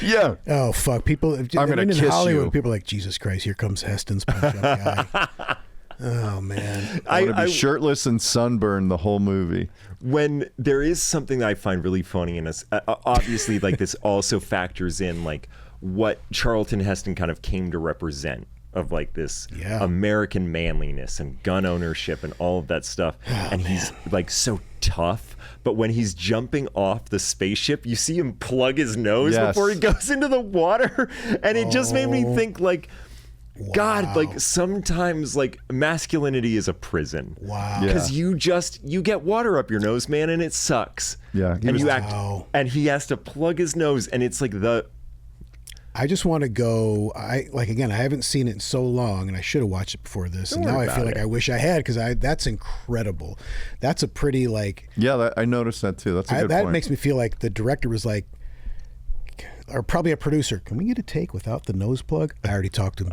[SPEAKER 2] Yeah.
[SPEAKER 3] Oh fuck! People.
[SPEAKER 2] I'm gonna
[SPEAKER 3] in
[SPEAKER 2] kiss
[SPEAKER 3] Hollywood,
[SPEAKER 2] you.
[SPEAKER 3] people are like, Jesus Christ, here comes Heston's punch-up guy. Oh man.
[SPEAKER 2] I want to be shirtless and sunburned the whole movie.
[SPEAKER 1] When there is something that I find really funny in us, obviously, like this also factors in like what Charlton Heston kind of came to represent of like this American manliness and gun ownership and all of that stuff. And he's like so tough. But when he's jumping off the spaceship, you see him plug his nose before he goes into the water. And it just made me think like, God, like sometimes like masculinity is a prison.
[SPEAKER 3] Wow.
[SPEAKER 1] Because you get water up your nose, man, and it sucks.
[SPEAKER 2] Yeah.
[SPEAKER 1] And you act, and he has to plug his nose, and it's like
[SPEAKER 3] I just want to go. I haven't seen it in so long, and I should have watched it before this. And now I feel like I wish I had, because that's incredible. That's a pretty like.
[SPEAKER 2] Yeah, I noticed that too. That's a good point.
[SPEAKER 3] That makes me feel like the director was like, or probably a producer. Can we get a take without the nose plug? I already talked to him.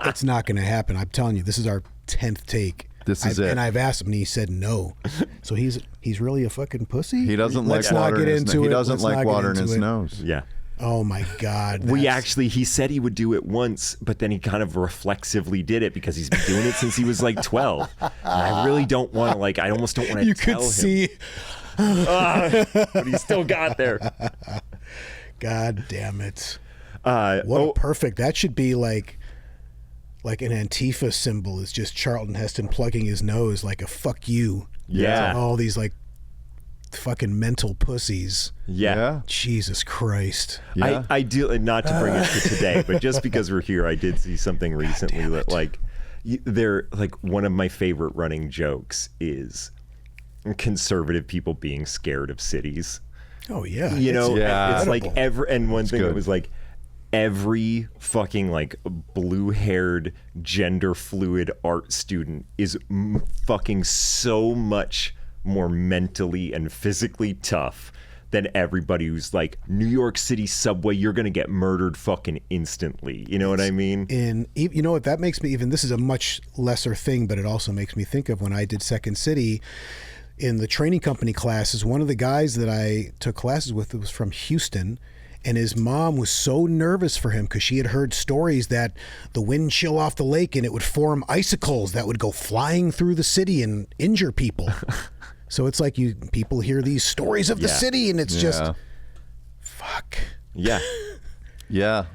[SPEAKER 3] It's not going to happen. I'm telling you, this is our 10th take.
[SPEAKER 2] This is it.
[SPEAKER 3] And I've asked him, and he said no. So he's really a fucking pussy.
[SPEAKER 2] He doesn't
[SPEAKER 3] Let's
[SPEAKER 2] like
[SPEAKER 3] not
[SPEAKER 2] water.
[SPEAKER 3] get into
[SPEAKER 2] He
[SPEAKER 3] it.
[SPEAKER 2] doesn't
[SPEAKER 3] Let's
[SPEAKER 2] like
[SPEAKER 3] not get
[SPEAKER 2] water in
[SPEAKER 3] into
[SPEAKER 2] his
[SPEAKER 3] it.
[SPEAKER 2] nose.
[SPEAKER 1] Yeah.
[SPEAKER 3] Oh my God.
[SPEAKER 1] He said he would do it once, but then he kind of reflexively did it because he's been doing it since he was like 12. And I really don't want to I almost don't want to tell him.
[SPEAKER 3] You could see.
[SPEAKER 1] But he still got there.
[SPEAKER 3] God damn it. What a perfect. That should be like an Antifa symbol, is just Charlton Heston plugging his nose like a fuck you.
[SPEAKER 1] Yeah.
[SPEAKER 3] To all these like fucking mental pussies.
[SPEAKER 1] Yeah.
[SPEAKER 3] Jesus Christ.
[SPEAKER 2] Yeah.
[SPEAKER 1] I do, not to bring it to today, but just because we're here, I did see something recently that they're like, one of my favorite running jokes is conservative people being scared of cities.
[SPEAKER 3] Oh yeah.
[SPEAKER 1] You know, it's like
[SPEAKER 3] incredible.
[SPEAKER 1] one thing that was like every fucking like blue-haired gender fluid art student is fucking so much more mentally and physically tough than everybody who's like, New York City subway, you're gonna get murdered fucking instantly. You know what I mean?
[SPEAKER 3] And you know what, that makes me even, this is a much lesser thing, but it also makes me think of when I did Second City. in the training company classes, one of the guys that I took classes with was from Houston, and his mom was so nervous for him because she had heard stories that the wind chill off the lake and it would form icicles that would go flying through the city and injure people. So it's like people hear these stories of the city, and it's just fuck.
[SPEAKER 1] Yeah.
[SPEAKER 2] Yeah.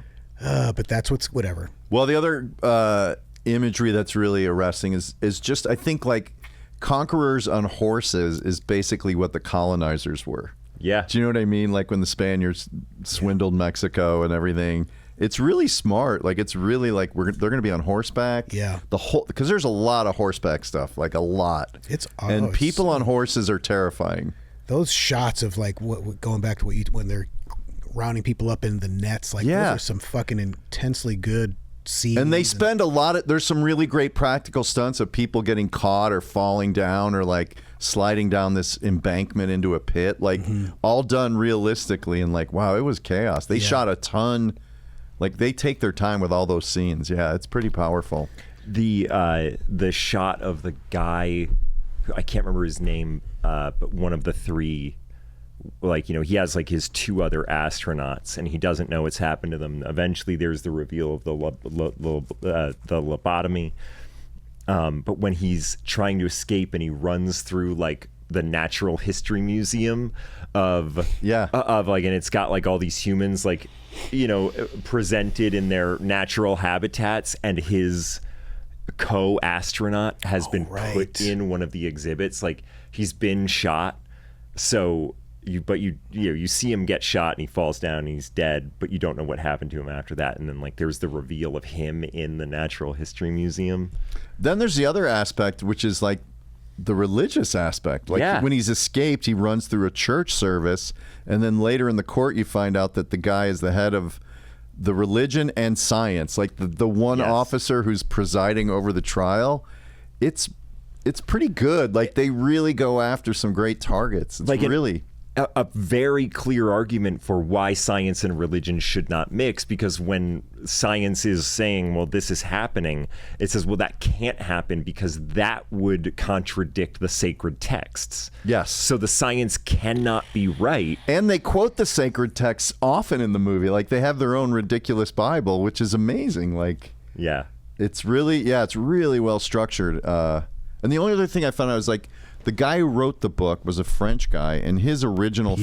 [SPEAKER 3] But that's whatever.
[SPEAKER 2] Well, the other imagery that's really arresting is just, I think, like, conquerors on horses is basically what the colonizers were.
[SPEAKER 1] Yeah.
[SPEAKER 2] Do you know what I mean? Like when the Spaniards swindled Mexico and everything. It's really smart. Like, it's really like they're going to be on horseback.
[SPEAKER 3] Yeah.
[SPEAKER 2] Because there's a lot of horseback stuff, like a lot. And people on horses are terrifying.
[SPEAKER 3] Those shots of like going back to when they're rounding people up in the nets, like those are some fucking intensely good scenes.
[SPEAKER 2] And they spend there's some really great practical stunts of people getting caught or falling down or like sliding down this embankment into a pit, like all done realistically, and like, wow, it was chaos. They shot a ton. Like, they take their time with all those scenes. Yeah, it's pretty powerful.
[SPEAKER 1] The shot of the guy, I can't remember his name, but one of the three, like, you know, he has like his two other astronauts, and he doesn't know what's happened to them. Eventually, there's the reveal of the lobotomy. But when he's trying to escape and he runs through like the Natural History Museum of like, and it's got like all these humans, like, you know, presented in their natural habitats, and his co-astronaut has been put in one of the exhibits. Like, he's been shot, so you see him get shot and he falls down and he's dead, but you don't know what happened to him after that. And then like there's the reveal of him in the Natural History Museum.
[SPEAKER 2] Then there's the other aspect, which is like the religious aspect. Like when he's escaped, he runs through a church service, and then later in the court you find out that the guy is the head of the religion and science. Like the one officer who's presiding over the trial. It's pretty good. Like, they really go after some great targets. It's like really
[SPEAKER 1] a very clear argument for why science and religion should not mix, because when science is saying, well, this is happening, it says, well, that can't happen because that would contradict the sacred texts.
[SPEAKER 2] Yes.
[SPEAKER 1] So the science cannot be right.
[SPEAKER 2] And they quote the sacred texts often in the movie. Like, they have their own ridiculous Bible, which is amazing. Like, it's really well structured. And the only other thing I found out was, like, the guy who wrote the book was a French guy, and his original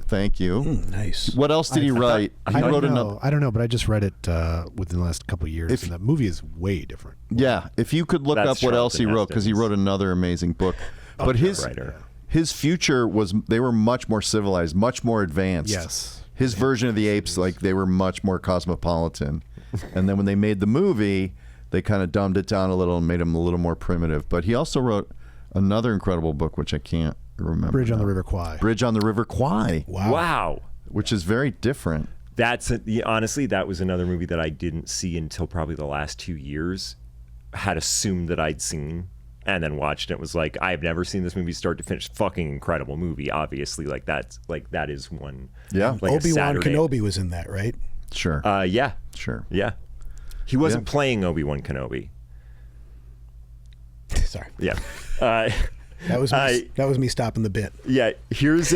[SPEAKER 2] Thank you.
[SPEAKER 3] Nice.
[SPEAKER 2] What else did he write?
[SPEAKER 4] I don't know, but I just read it within the last couple of years, and that movie is way different.
[SPEAKER 2] Yeah, if you could look up what else he wrote, because he wrote another amazing book. But his future was, they were much more civilized, much more advanced.
[SPEAKER 4] Yes.
[SPEAKER 2] His version of the Apes, like, they were much more cosmopolitan. And then when they made the movie, they kind of dumbed it down a little and made him a little more primitive. But he also wrote another incredible book, which I can't remember.
[SPEAKER 4] Bridge on the River Kwai.
[SPEAKER 2] Bridge on the River Kwai.
[SPEAKER 1] Wow.
[SPEAKER 2] Which is very different.
[SPEAKER 1] Honestly, that was another movie that I didn't see until probably the last 2 years. Had assumed that I'd seen, and then watched it. It was like, I've never seen this movie start to finish. Fucking incredible movie, obviously. Like, that is one.
[SPEAKER 2] Yeah.
[SPEAKER 3] Like Obi-Wan Kenobi was in that, right?
[SPEAKER 2] Sure.
[SPEAKER 1] Yeah.
[SPEAKER 2] Sure.
[SPEAKER 1] Yeah. He wasn't playing Obi-Wan Kenobi.
[SPEAKER 3] Sorry.
[SPEAKER 1] Yeah.
[SPEAKER 3] That was me stopping the bit.
[SPEAKER 1] Yeah. Here's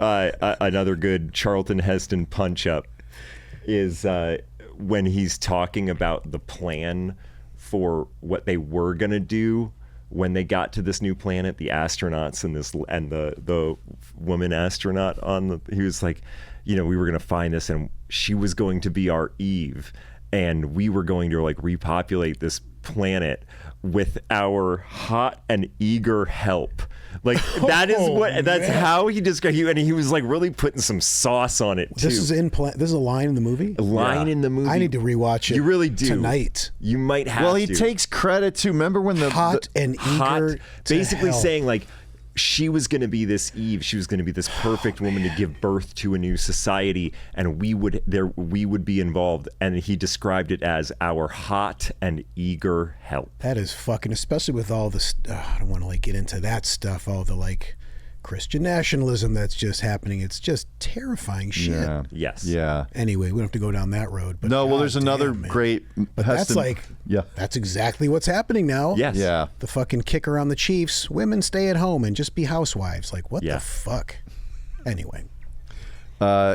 [SPEAKER 1] another good Charlton Heston punch up is when he's talking about the plan for what they were gonna do when they got to this new planet, the astronauts and the woman astronaut he was like, you know, we were gonna find this and she was going to be our Eve, and we were going to like repopulate this planet with our hot and eager help. Like, that's how he described you, and he was like really putting some sauce on it too.
[SPEAKER 3] This is a line in the movie?
[SPEAKER 1] A line in the movie.
[SPEAKER 3] I need to rewatch it.
[SPEAKER 1] You really do.
[SPEAKER 3] Tonight.
[SPEAKER 1] You might have
[SPEAKER 2] to. Well, he takes credit too. Remember when the
[SPEAKER 3] hot and eager
[SPEAKER 1] basically saying like, she was going to be this Eve. She was going to be this perfect woman to give birth to a new society, and we would be involved. And he described it as our hot and eager help.
[SPEAKER 3] That is fucking, especially with all this. I don't want to like get into that stuff. All the like Christian nationalism that's just happening. It's just terrifying shit.
[SPEAKER 2] Yeah.
[SPEAKER 1] Yes.
[SPEAKER 2] Yeah.
[SPEAKER 3] Anyway, we don't have to go down that road. But
[SPEAKER 2] No, well, there's another
[SPEAKER 3] man.
[SPEAKER 2] great.
[SPEAKER 3] But that's like, that's exactly what's happening now.
[SPEAKER 1] Yes.
[SPEAKER 2] Yeah.
[SPEAKER 3] The fucking kicker on the Chiefs. Women stay at home and just be housewives. Like, what the fuck? Anyway.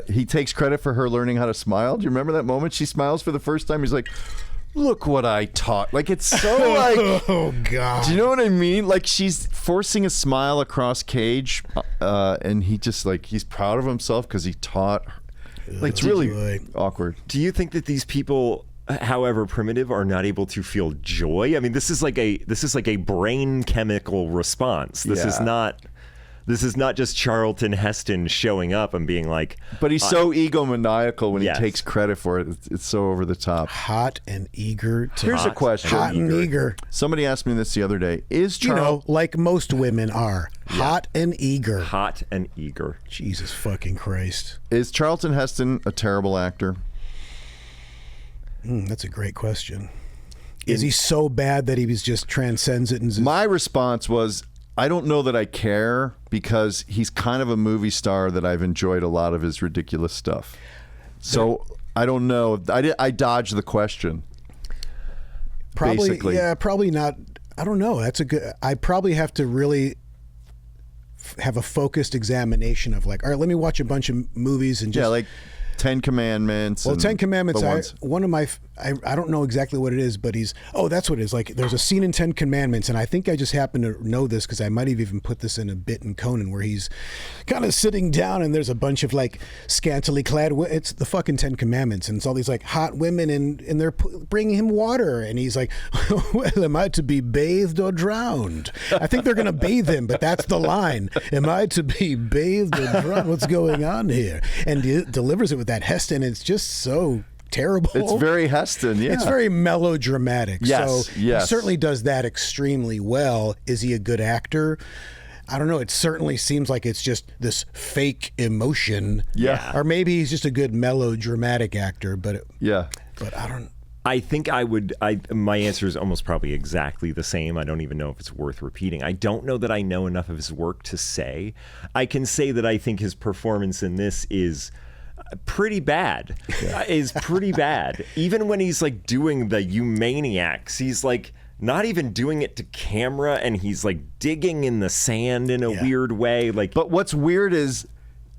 [SPEAKER 2] He takes credit for her learning how to smile. Do you remember that moment? She smiles for the first time. He's like, look what I taught. Like, it's so like,
[SPEAKER 3] oh God.
[SPEAKER 2] do you know what I mean? Like, she's forcing a smile across Cage, and he just like, he's proud of himself because he taught her. Like, it's really awkward.
[SPEAKER 1] Do you think that these people, however primitive, are not able to feel joy? I mean, this is like a brain chemical response. This is not just Charlton Heston showing up and being like...
[SPEAKER 2] But he's so egomaniacal when
[SPEAKER 1] yes.
[SPEAKER 2] he takes credit for it. It's so over the top.
[SPEAKER 3] Hot and eager to...
[SPEAKER 2] Here's a question.
[SPEAKER 3] Hot and eager.
[SPEAKER 2] Somebody asked me this the other day. Is
[SPEAKER 3] You know, like most women are. Hot and eager.
[SPEAKER 1] Hot and eager.
[SPEAKER 3] Jesus fucking Christ.
[SPEAKER 2] Is Charlton Heston a terrible actor?
[SPEAKER 3] That's a great question. Is he so bad that he was just transcends it? And
[SPEAKER 2] My response was, I don't know that I care because he's kind of a movie star that I've enjoyed a lot of his ridiculous stuff. So I don't know. I dodged the question.
[SPEAKER 3] Probably,
[SPEAKER 2] basically.
[SPEAKER 3] yeah, probably not. I don't know. That's a good. I probably have to really have a focused examination of like, all right, let me watch a bunch of movies and just
[SPEAKER 2] like 10 Commandments.
[SPEAKER 3] Well,
[SPEAKER 2] and
[SPEAKER 3] 10 Commandments,
[SPEAKER 2] the ones-
[SPEAKER 3] one of my, I don't know exactly what it is, but that's what it is. Like, there's a scene in 10 Commandments, and I think I just happen to know this because I might have even put this in a bit in Conan where he's kind of sitting down and there's a bunch of like scantily clad, it's the fucking 10 Commandments, and it's all these like hot women and they're bringing him water, and he's like, well, am I to be bathed or drowned? I think they're going to bathe him, but that's the line. Am I to be bathed or drowned? What's going on here? And he delivers it with that Heston. It's just so terrible.
[SPEAKER 2] It's very Heston, yeah.
[SPEAKER 3] It's very melodramatic.
[SPEAKER 2] Yes,
[SPEAKER 3] so
[SPEAKER 2] yes.
[SPEAKER 3] he certainly does that extremely well. Is he a good actor? I don't know. It certainly seems like it's just this fake emotion.
[SPEAKER 2] Yeah.
[SPEAKER 3] Or maybe he's just a good melodramatic actor, but I don't.
[SPEAKER 1] I think my answer is almost probably exactly the same. I don't even know if it's worth repeating. I don't know that I know enough of his work to say. I can say that I think his performance in this is pretty bad. Is pretty bad. Even when he's like doing the "You Maniacs," he's like not even doing it to camera, and he's like digging in the sand in a weird way. Like,
[SPEAKER 2] but what's weird is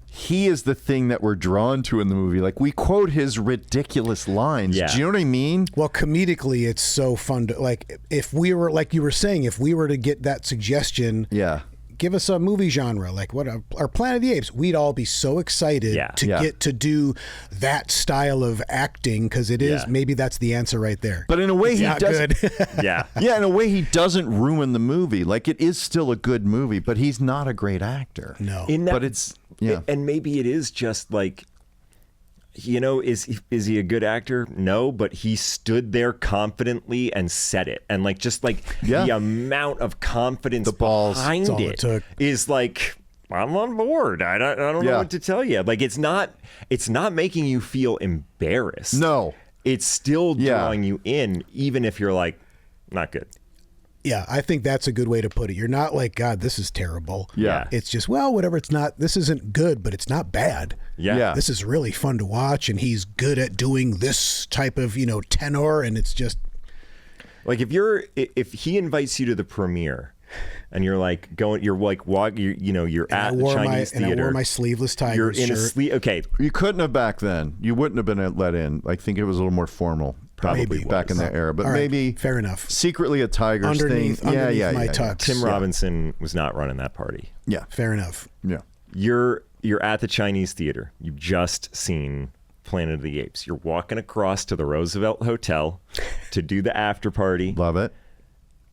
[SPEAKER 2] he is the thing that we're drawn to in the movie. Like, we quote his ridiculous lines.
[SPEAKER 1] Yeah.
[SPEAKER 2] Do you know what I mean?
[SPEAKER 3] Well, comedically, it's so fun to like. If we were like you were saying, if we were to get that suggestion, give us a movie genre like what our Planet of the Apes, we'd all be so excited to get to do that style of acting because it is maybe that's the answer right there.
[SPEAKER 2] But in a way, he doesn't.
[SPEAKER 1] yeah,
[SPEAKER 2] in a way, he doesn't ruin the movie. Like, it is still a good movie, but he's not a great actor.
[SPEAKER 3] No,
[SPEAKER 2] but it's
[SPEAKER 1] and maybe it is just like, you know, is he a good actor? No, but he stood there confidently and said it, and like just like the amount of confidence
[SPEAKER 2] the balls
[SPEAKER 1] behind it is like, I'm on board. I don't know what to tell you. Like, it's not making you feel embarrassed.
[SPEAKER 2] No,
[SPEAKER 1] it's still drawing you in, even if you're like, not good.
[SPEAKER 3] Yeah, I think that's a good way to put it. You're not like, God, this is terrible.
[SPEAKER 2] Yeah.
[SPEAKER 3] It's just, well, whatever. It's not, this isn't good, but it's not bad.
[SPEAKER 1] Yeah.
[SPEAKER 3] This is really fun to watch, and he's good at doing this type of, tenor, and it's just.
[SPEAKER 1] Like, if he invites you to the premiere, and you're like you're at the Chinese theater.
[SPEAKER 3] And I wore my sleeveless Tigers
[SPEAKER 1] You're in
[SPEAKER 3] shirt.
[SPEAKER 1] okay.
[SPEAKER 2] You couldn't have back then. You wouldn't have been let in. I think it was a little more formal. Probably back in that era, but maybe
[SPEAKER 3] fair enough.
[SPEAKER 2] Secretly a Tigers
[SPEAKER 3] underneath
[SPEAKER 2] thing.
[SPEAKER 3] My tux.
[SPEAKER 1] Tim Robinson was not running that party.
[SPEAKER 2] Yeah,
[SPEAKER 3] fair enough.
[SPEAKER 2] Yeah,
[SPEAKER 1] you're at the Chinese theater. You've just seen Planet of the Apes. You're walking across to the Roosevelt Hotel to do the after party.
[SPEAKER 2] Love it.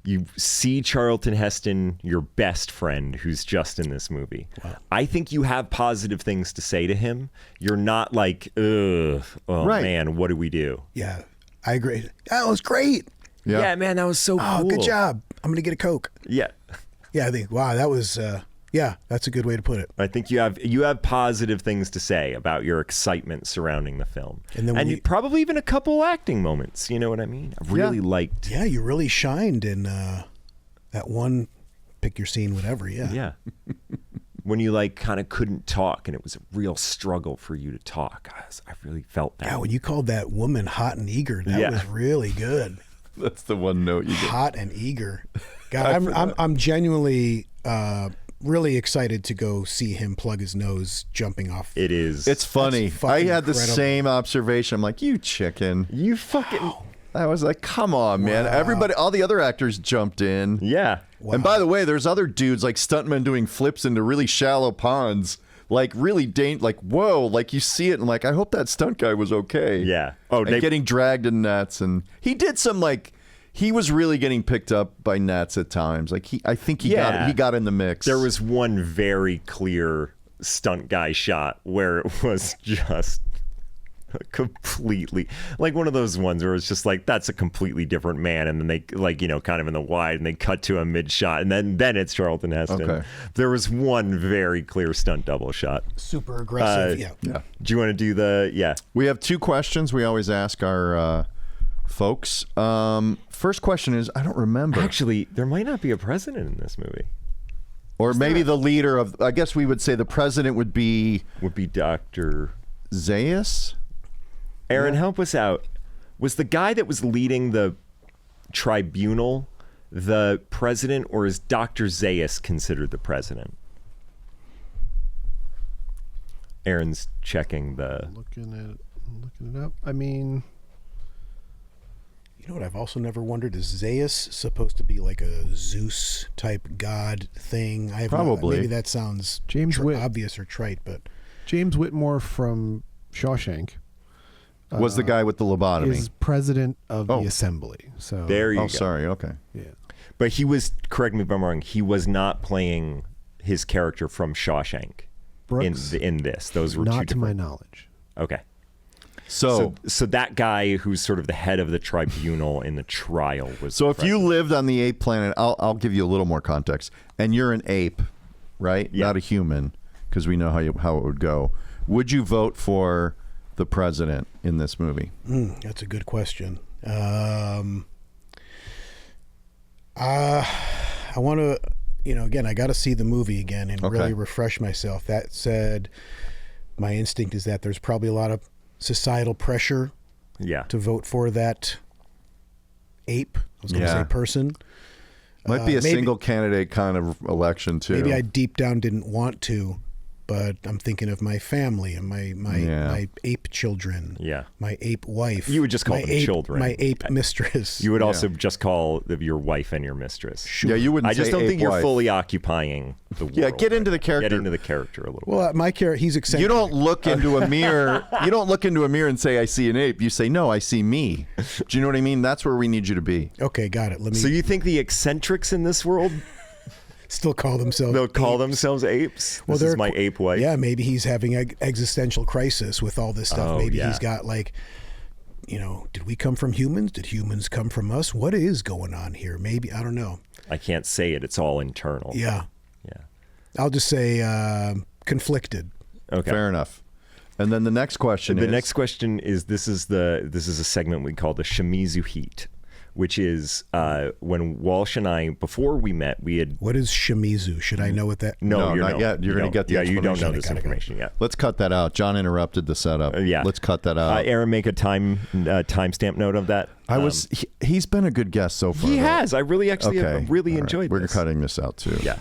[SPEAKER 1] You see Charlton Heston, your best friend, who's just in this movie. Wow. I think you have positive things to say to him. You're not like, ugh, man, what do we do?
[SPEAKER 3] Yeah, I agree. That was great.
[SPEAKER 1] Yeah, man, that was so cool.
[SPEAKER 3] Oh, good job. I'm going to get a Coke.
[SPEAKER 1] Yeah.
[SPEAKER 3] Yeah, I think, wow, that was, that's a good way to put it.
[SPEAKER 1] I think you have positive things to say about your excitement surrounding the film. And probably even a couple acting moments, you know what I mean? I really liked.
[SPEAKER 3] Yeah, you really shined in that one, pick your scene, whatever,
[SPEAKER 1] Yeah. when you like kind of couldn't talk and it was a real struggle for you to talk. I really felt that.
[SPEAKER 3] Yeah, when you called that woman hot and eager, that was really good.
[SPEAKER 2] That's the one note you get.
[SPEAKER 3] Hot and eager. God, I'm genuinely really excited to go see him plug his nose jumping off.
[SPEAKER 1] It is.
[SPEAKER 2] It's funny. I had the
[SPEAKER 3] incredible.
[SPEAKER 2] same observation. I'm like, you chicken.
[SPEAKER 1] You fucking.
[SPEAKER 2] I was like, come on, man. Everybody, all the other actors jumped in.
[SPEAKER 1] Yeah.
[SPEAKER 3] Wow.
[SPEAKER 2] And by the way, there's other dudes like stuntmen doing flips into really shallow ponds. Like really like whoa, like you see it and like I hope that stunt guy was okay.
[SPEAKER 1] Yeah.
[SPEAKER 2] Oh, and getting dragged in nets, and he did some like he was really getting picked up by nets at times. Like he got in the mix.
[SPEAKER 1] There was one very clear stunt guy shot where it was just completely like one of those ones where it's just like that's a completely different man, and then they like kind of in the wide and they cut to a mid shot and then it's Charlton Heston.
[SPEAKER 2] Okay.
[SPEAKER 1] There was one very clear stunt double shot.
[SPEAKER 3] Super aggressive.
[SPEAKER 2] Yeah.
[SPEAKER 1] Do you want to do the
[SPEAKER 2] We have 2 questions we always ask our folks. First question is I don't remember.
[SPEAKER 1] Actually, there might not be a president in this movie.
[SPEAKER 2] Or maybe the leader of I guess we would say the president would be
[SPEAKER 1] Dr.
[SPEAKER 2] Zaius.
[SPEAKER 1] Aaron, help us out. Was the guy that was leading the tribunal the president, or is Dr. Zaius considered the president? Aaron's checking the...
[SPEAKER 4] Looking it up. I mean...
[SPEAKER 3] You know what I've also never wondered, is Zaius supposed to be like a Zeus type god thing?
[SPEAKER 2] Probably.
[SPEAKER 3] Maybe that sounds obvious or trite, but...
[SPEAKER 4] James Whitmore from Shawshank
[SPEAKER 2] Was the guy with the lobotomy.
[SPEAKER 4] is president of the assembly. So
[SPEAKER 1] There you go.
[SPEAKER 2] Sorry. Okay.
[SPEAKER 4] yeah.
[SPEAKER 1] But he was, correct me if I'm wrong, he was not playing his character from Shawshank
[SPEAKER 4] Brooks,
[SPEAKER 1] in this. Those were
[SPEAKER 4] not
[SPEAKER 1] two
[SPEAKER 4] to my
[SPEAKER 1] different...
[SPEAKER 4] knowledge.
[SPEAKER 1] Okay.
[SPEAKER 2] So
[SPEAKER 1] So that guy who's sort of the head of the tribunal in the trial was...
[SPEAKER 2] So
[SPEAKER 1] the
[SPEAKER 2] if you
[SPEAKER 1] president.
[SPEAKER 2] lived on the ape planet, I'll give you a little more context. And you're an ape, right?
[SPEAKER 1] Yeah.
[SPEAKER 2] Not a human, because we know how it would go. Would you vote for the president in this movie?
[SPEAKER 3] That's a good question. I want to, again, I got to see the movie again and really refresh myself. That said, my instinct is that there's probably a lot of societal pressure to vote for that ape. I was going to say person.
[SPEAKER 2] Might be a
[SPEAKER 3] maybe-
[SPEAKER 2] single candidate kind of election too.
[SPEAKER 3] Maybe I deep down didn't want to, but I'm thinking of my family and my ape children.
[SPEAKER 1] Yeah.
[SPEAKER 3] My ape wife.
[SPEAKER 1] You would just call
[SPEAKER 3] my
[SPEAKER 1] them
[SPEAKER 3] ape,
[SPEAKER 1] children.
[SPEAKER 3] My ape mistress.
[SPEAKER 1] You would also just call your wife and your mistress.
[SPEAKER 2] Yeah, you wouldn't.
[SPEAKER 1] I just
[SPEAKER 2] say
[SPEAKER 1] don't
[SPEAKER 2] ape
[SPEAKER 1] think you're
[SPEAKER 2] wife.
[SPEAKER 1] fully occupying the world.
[SPEAKER 2] Yeah, get into the character.
[SPEAKER 1] Get into the character a little bit.
[SPEAKER 3] Well, my character, he's eccentric.
[SPEAKER 2] You don't look into a mirror. You don't look into a mirror and say, "I see an ape." You say, "No, I see me." Do you know what I mean? That's where we need you to be.
[SPEAKER 3] Okay, got it. Let me
[SPEAKER 1] So you think the eccentrics in this world,
[SPEAKER 3] still call themselves
[SPEAKER 1] they'll call
[SPEAKER 3] apes.
[SPEAKER 1] themselves apes?
[SPEAKER 3] Well,
[SPEAKER 1] This is
[SPEAKER 3] they're
[SPEAKER 1] my ape wife.
[SPEAKER 3] Yeah, maybe he's having an existential crisis with all this stuff.
[SPEAKER 1] Oh,
[SPEAKER 3] Maybe
[SPEAKER 1] yeah.
[SPEAKER 3] he's got like, did we come from humans? Did humans come from us? What is going on here? Maybe, I don't know.
[SPEAKER 1] I can't say it. It's all internal.
[SPEAKER 3] Yeah.
[SPEAKER 1] Yeah.
[SPEAKER 3] I'll just say conflicted.
[SPEAKER 1] Okay.
[SPEAKER 2] Fair enough. And then the next question
[SPEAKER 1] The
[SPEAKER 2] is
[SPEAKER 1] next question is this is a segment we call the Shimizu Heat, which is when Walsh and I, before we met, we had...
[SPEAKER 3] What is Shimizu? Should I know what that?
[SPEAKER 2] No,
[SPEAKER 1] you
[SPEAKER 2] not
[SPEAKER 1] don't.
[SPEAKER 2] yet. You're
[SPEAKER 1] You
[SPEAKER 2] gonna
[SPEAKER 1] don't.
[SPEAKER 2] get the
[SPEAKER 1] Yeah, you don't know
[SPEAKER 2] explanation.
[SPEAKER 1] this information yet.
[SPEAKER 2] Let's cut that out. John interrupted the setup.
[SPEAKER 1] Yeah.
[SPEAKER 2] Let's cut that out.
[SPEAKER 1] Aaron, make a timestamp note of that.
[SPEAKER 2] He's been a good guest so far.
[SPEAKER 1] He
[SPEAKER 2] though.
[SPEAKER 1] has. I really actually
[SPEAKER 2] Okay.
[SPEAKER 1] really
[SPEAKER 2] All right.
[SPEAKER 1] enjoyed
[SPEAKER 2] We're
[SPEAKER 1] this.
[SPEAKER 2] cutting this out too.
[SPEAKER 1] Yeah.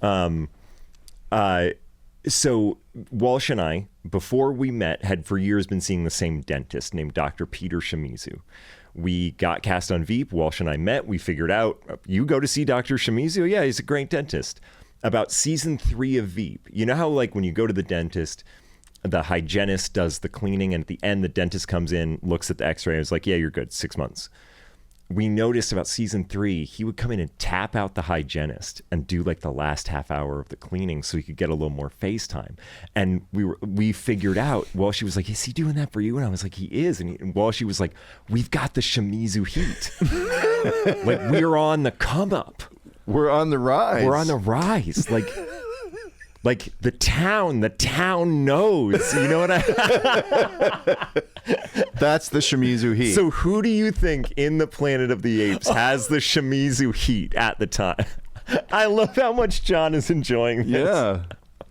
[SPEAKER 2] I mean,
[SPEAKER 1] So Walsh and I, before we met, had for years been seeing the same dentist named Dr. Peter Shimizu. We got cast on Veep. Walsh and I met. We figured out, you go to see Dr. Shimizu? Yeah, he's a great dentist. About season 3 of Veep, you know how like when you go to the dentist, the hygienist does the cleaning, and at the end, the dentist comes in, looks at the x-ray, and is like, yeah, you're good, 6 months. We noticed about season 3, he would come in and tap out the hygienist and do like the last half hour of the cleaning so he could get a little more face time. And we figured out, well, she was like, is he doing that for you? And I was like, he is. And while she was like, we've got the Shimizu heat. Like we're on the come up.
[SPEAKER 2] we're on the rise.
[SPEAKER 1] We're on the rise. Like the town knows. You know what
[SPEAKER 2] That's the Shimizu heat.
[SPEAKER 1] So who do you think in the Planet of the Apes has the Shimizu heat at the time? I love how much John is enjoying this.
[SPEAKER 2] yeah.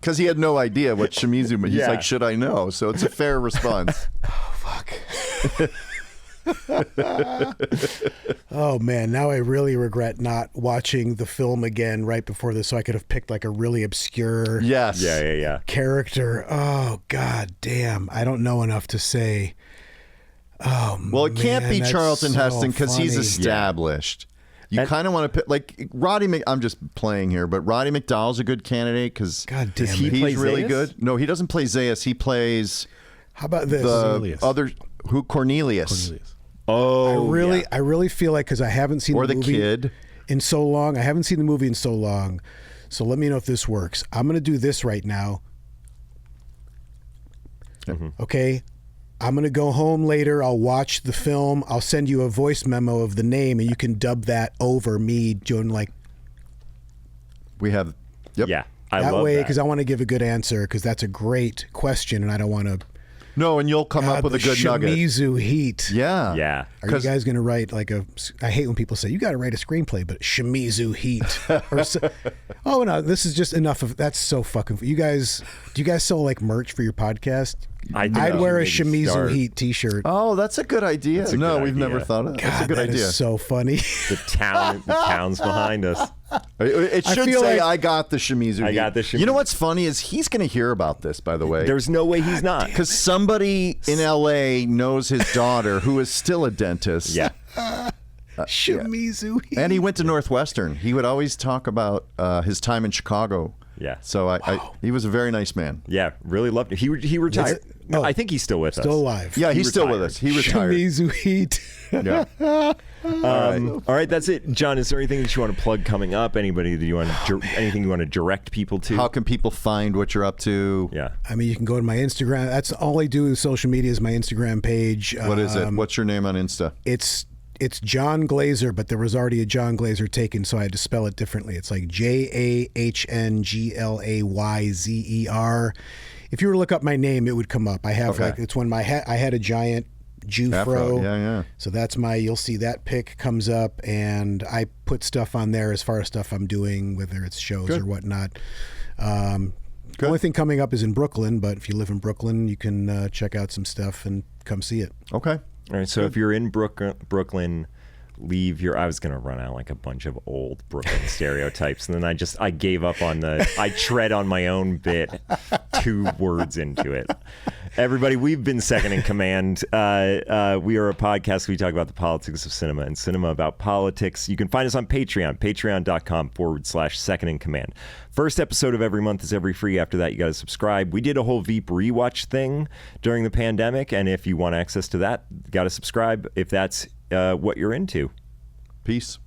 [SPEAKER 2] because he had no idea what Shimizu meant. He's
[SPEAKER 1] Yeah.
[SPEAKER 2] like, should I know? So it's a fair response.
[SPEAKER 3] Oh man, now I really regret not watching the film again right before this, so I could have picked like a really obscure
[SPEAKER 2] Yes.
[SPEAKER 1] Yeah.
[SPEAKER 3] character. Oh god damn, I don't know enough to say. Oh,
[SPEAKER 2] Well, it can't
[SPEAKER 3] man,
[SPEAKER 2] be
[SPEAKER 3] that's
[SPEAKER 2] Charlton
[SPEAKER 3] so
[SPEAKER 2] Heston because he's
[SPEAKER 3] funny.
[SPEAKER 2] established. You
[SPEAKER 1] And-
[SPEAKER 2] kind of want to pick like Roddy. I'm just playing here, but Roddy McDowell's a good candidate because
[SPEAKER 3] God damn
[SPEAKER 1] he
[SPEAKER 3] it.
[SPEAKER 1] play
[SPEAKER 2] he's really
[SPEAKER 1] Zaius?
[SPEAKER 2] good. No, he doesn't play Zaius. He plays
[SPEAKER 3] How about this?
[SPEAKER 2] the
[SPEAKER 4] Cornelius.
[SPEAKER 2] other Cornelius.
[SPEAKER 1] Oh,
[SPEAKER 3] I really feel like because I haven't seen
[SPEAKER 2] Or
[SPEAKER 3] the
[SPEAKER 2] the
[SPEAKER 3] movie
[SPEAKER 2] kid.
[SPEAKER 3] in so long. I haven't seen the movie in so long. So let me know if this works. I'm going to do this right now. Okay. I'm going to go home later. I'll watch the film. I'll send you a voice memo of the name, and you can dub that over me doing like
[SPEAKER 2] We have. Yep.
[SPEAKER 1] Yeah. I
[SPEAKER 3] that
[SPEAKER 1] love
[SPEAKER 3] way
[SPEAKER 1] that.
[SPEAKER 3] because I want to give a good answer because that's a great question, and I don't want to.
[SPEAKER 2] No, and you'll come up with a good nugget.
[SPEAKER 3] Shimizu Heat.
[SPEAKER 2] Yeah.
[SPEAKER 1] Yeah.
[SPEAKER 3] Are you guys going to write like a? I hate when people say you got to write a screenplay, but Shimizu Heat. Or oh no, this is just enough of. That's so fucking. You guys, do you guys sell like merch for your podcast?
[SPEAKER 1] I think
[SPEAKER 3] I'd
[SPEAKER 1] we
[SPEAKER 3] wear a
[SPEAKER 1] should maybe
[SPEAKER 3] Shimizu
[SPEAKER 1] start.
[SPEAKER 3] Heat T-shirt.
[SPEAKER 2] Oh, that's a good idea.
[SPEAKER 1] a
[SPEAKER 2] No,
[SPEAKER 1] good
[SPEAKER 2] we've
[SPEAKER 1] idea.
[SPEAKER 2] never thought of that. That's a
[SPEAKER 3] God,
[SPEAKER 2] good
[SPEAKER 3] that
[SPEAKER 2] idea.
[SPEAKER 3] is so funny.
[SPEAKER 1] The town's behind us.
[SPEAKER 2] It
[SPEAKER 3] I
[SPEAKER 2] should
[SPEAKER 3] feel
[SPEAKER 2] say,
[SPEAKER 3] like-
[SPEAKER 2] I got the Shimizu.
[SPEAKER 1] I
[SPEAKER 2] Heat."
[SPEAKER 1] got the Shimizu.
[SPEAKER 2] You know what's funny is he's going to hear about this, by the way.
[SPEAKER 1] There's no way he's not.
[SPEAKER 2] Because somebody in L.A. knows his daughter, who is still a dentist.
[SPEAKER 1] Yeah.
[SPEAKER 3] Shimizu Heat.
[SPEAKER 2] And he went to Northwestern. He would always talk about his time in Chicago.
[SPEAKER 1] Yeah.
[SPEAKER 2] So he was a very nice man.
[SPEAKER 1] Yeah. Really loved it. He retired.
[SPEAKER 3] Oh.
[SPEAKER 1] I think he's still with us.
[SPEAKER 3] Still alive.
[SPEAKER 2] Yeah, he's still with
[SPEAKER 1] retired.
[SPEAKER 2] us. He retired.
[SPEAKER 3] Shimizu Heat.
[SPEAKER 2] Yeah.
[SPEAKER 1] All right, that's it. John, is there anything that you want to plug coming up? Anybody that you want anything you want to direct people to?
[SPEAKER 2] How can people find what you're up to?
[SPEAKER 1] Yeah.
[SPEAKER 3] I mean, you can go to my Instagram. That's all I do with social media is my Instagram page.
[SPEAKER 2] What is it? What's your name on Insta?
[SPEAKER 3] It's John Glaser, but there was already a John Glaser taken, so I had to spell it differently. It's like JAHNGLAYZER. If you were to look up my name, it would come up. I have
[SPEAKER 2] Okay.
[SPEAKER 3] like it's when I had a giant Jufro.
[SPEAKER 2] Afro. Yeah.
[SPEAKER 3] So that's you'll see that pic comes up, and I put stuff on there as far as stuff I'm doing, whether it's shows or whatnot. The only thing coming up is in Brooklyn, but if you live in Brooklyn, you can check out some stuff and come see it.
[SPEAKER 2] Okay.
[SPEAKER 1] All right. So if you're in Brooklyn, leave your. I was gonna run out like a bunch of old Brooklyn stereotypes, and then I gave up on I tread on my own bit 2 words into it. Everybody, we've been Second in Command. We are a podcast. We talk about the politics of cinema and cinema about politics. You can find us on Patreon, patreon.com/Second in Command. First episode of every month is free. After that, you got to subscribe. We did a whole Veep rewatch thing during the pandemic, and if you want access to that, got to subscribe if that's what you're into.
[SPEAKER 2] Peace.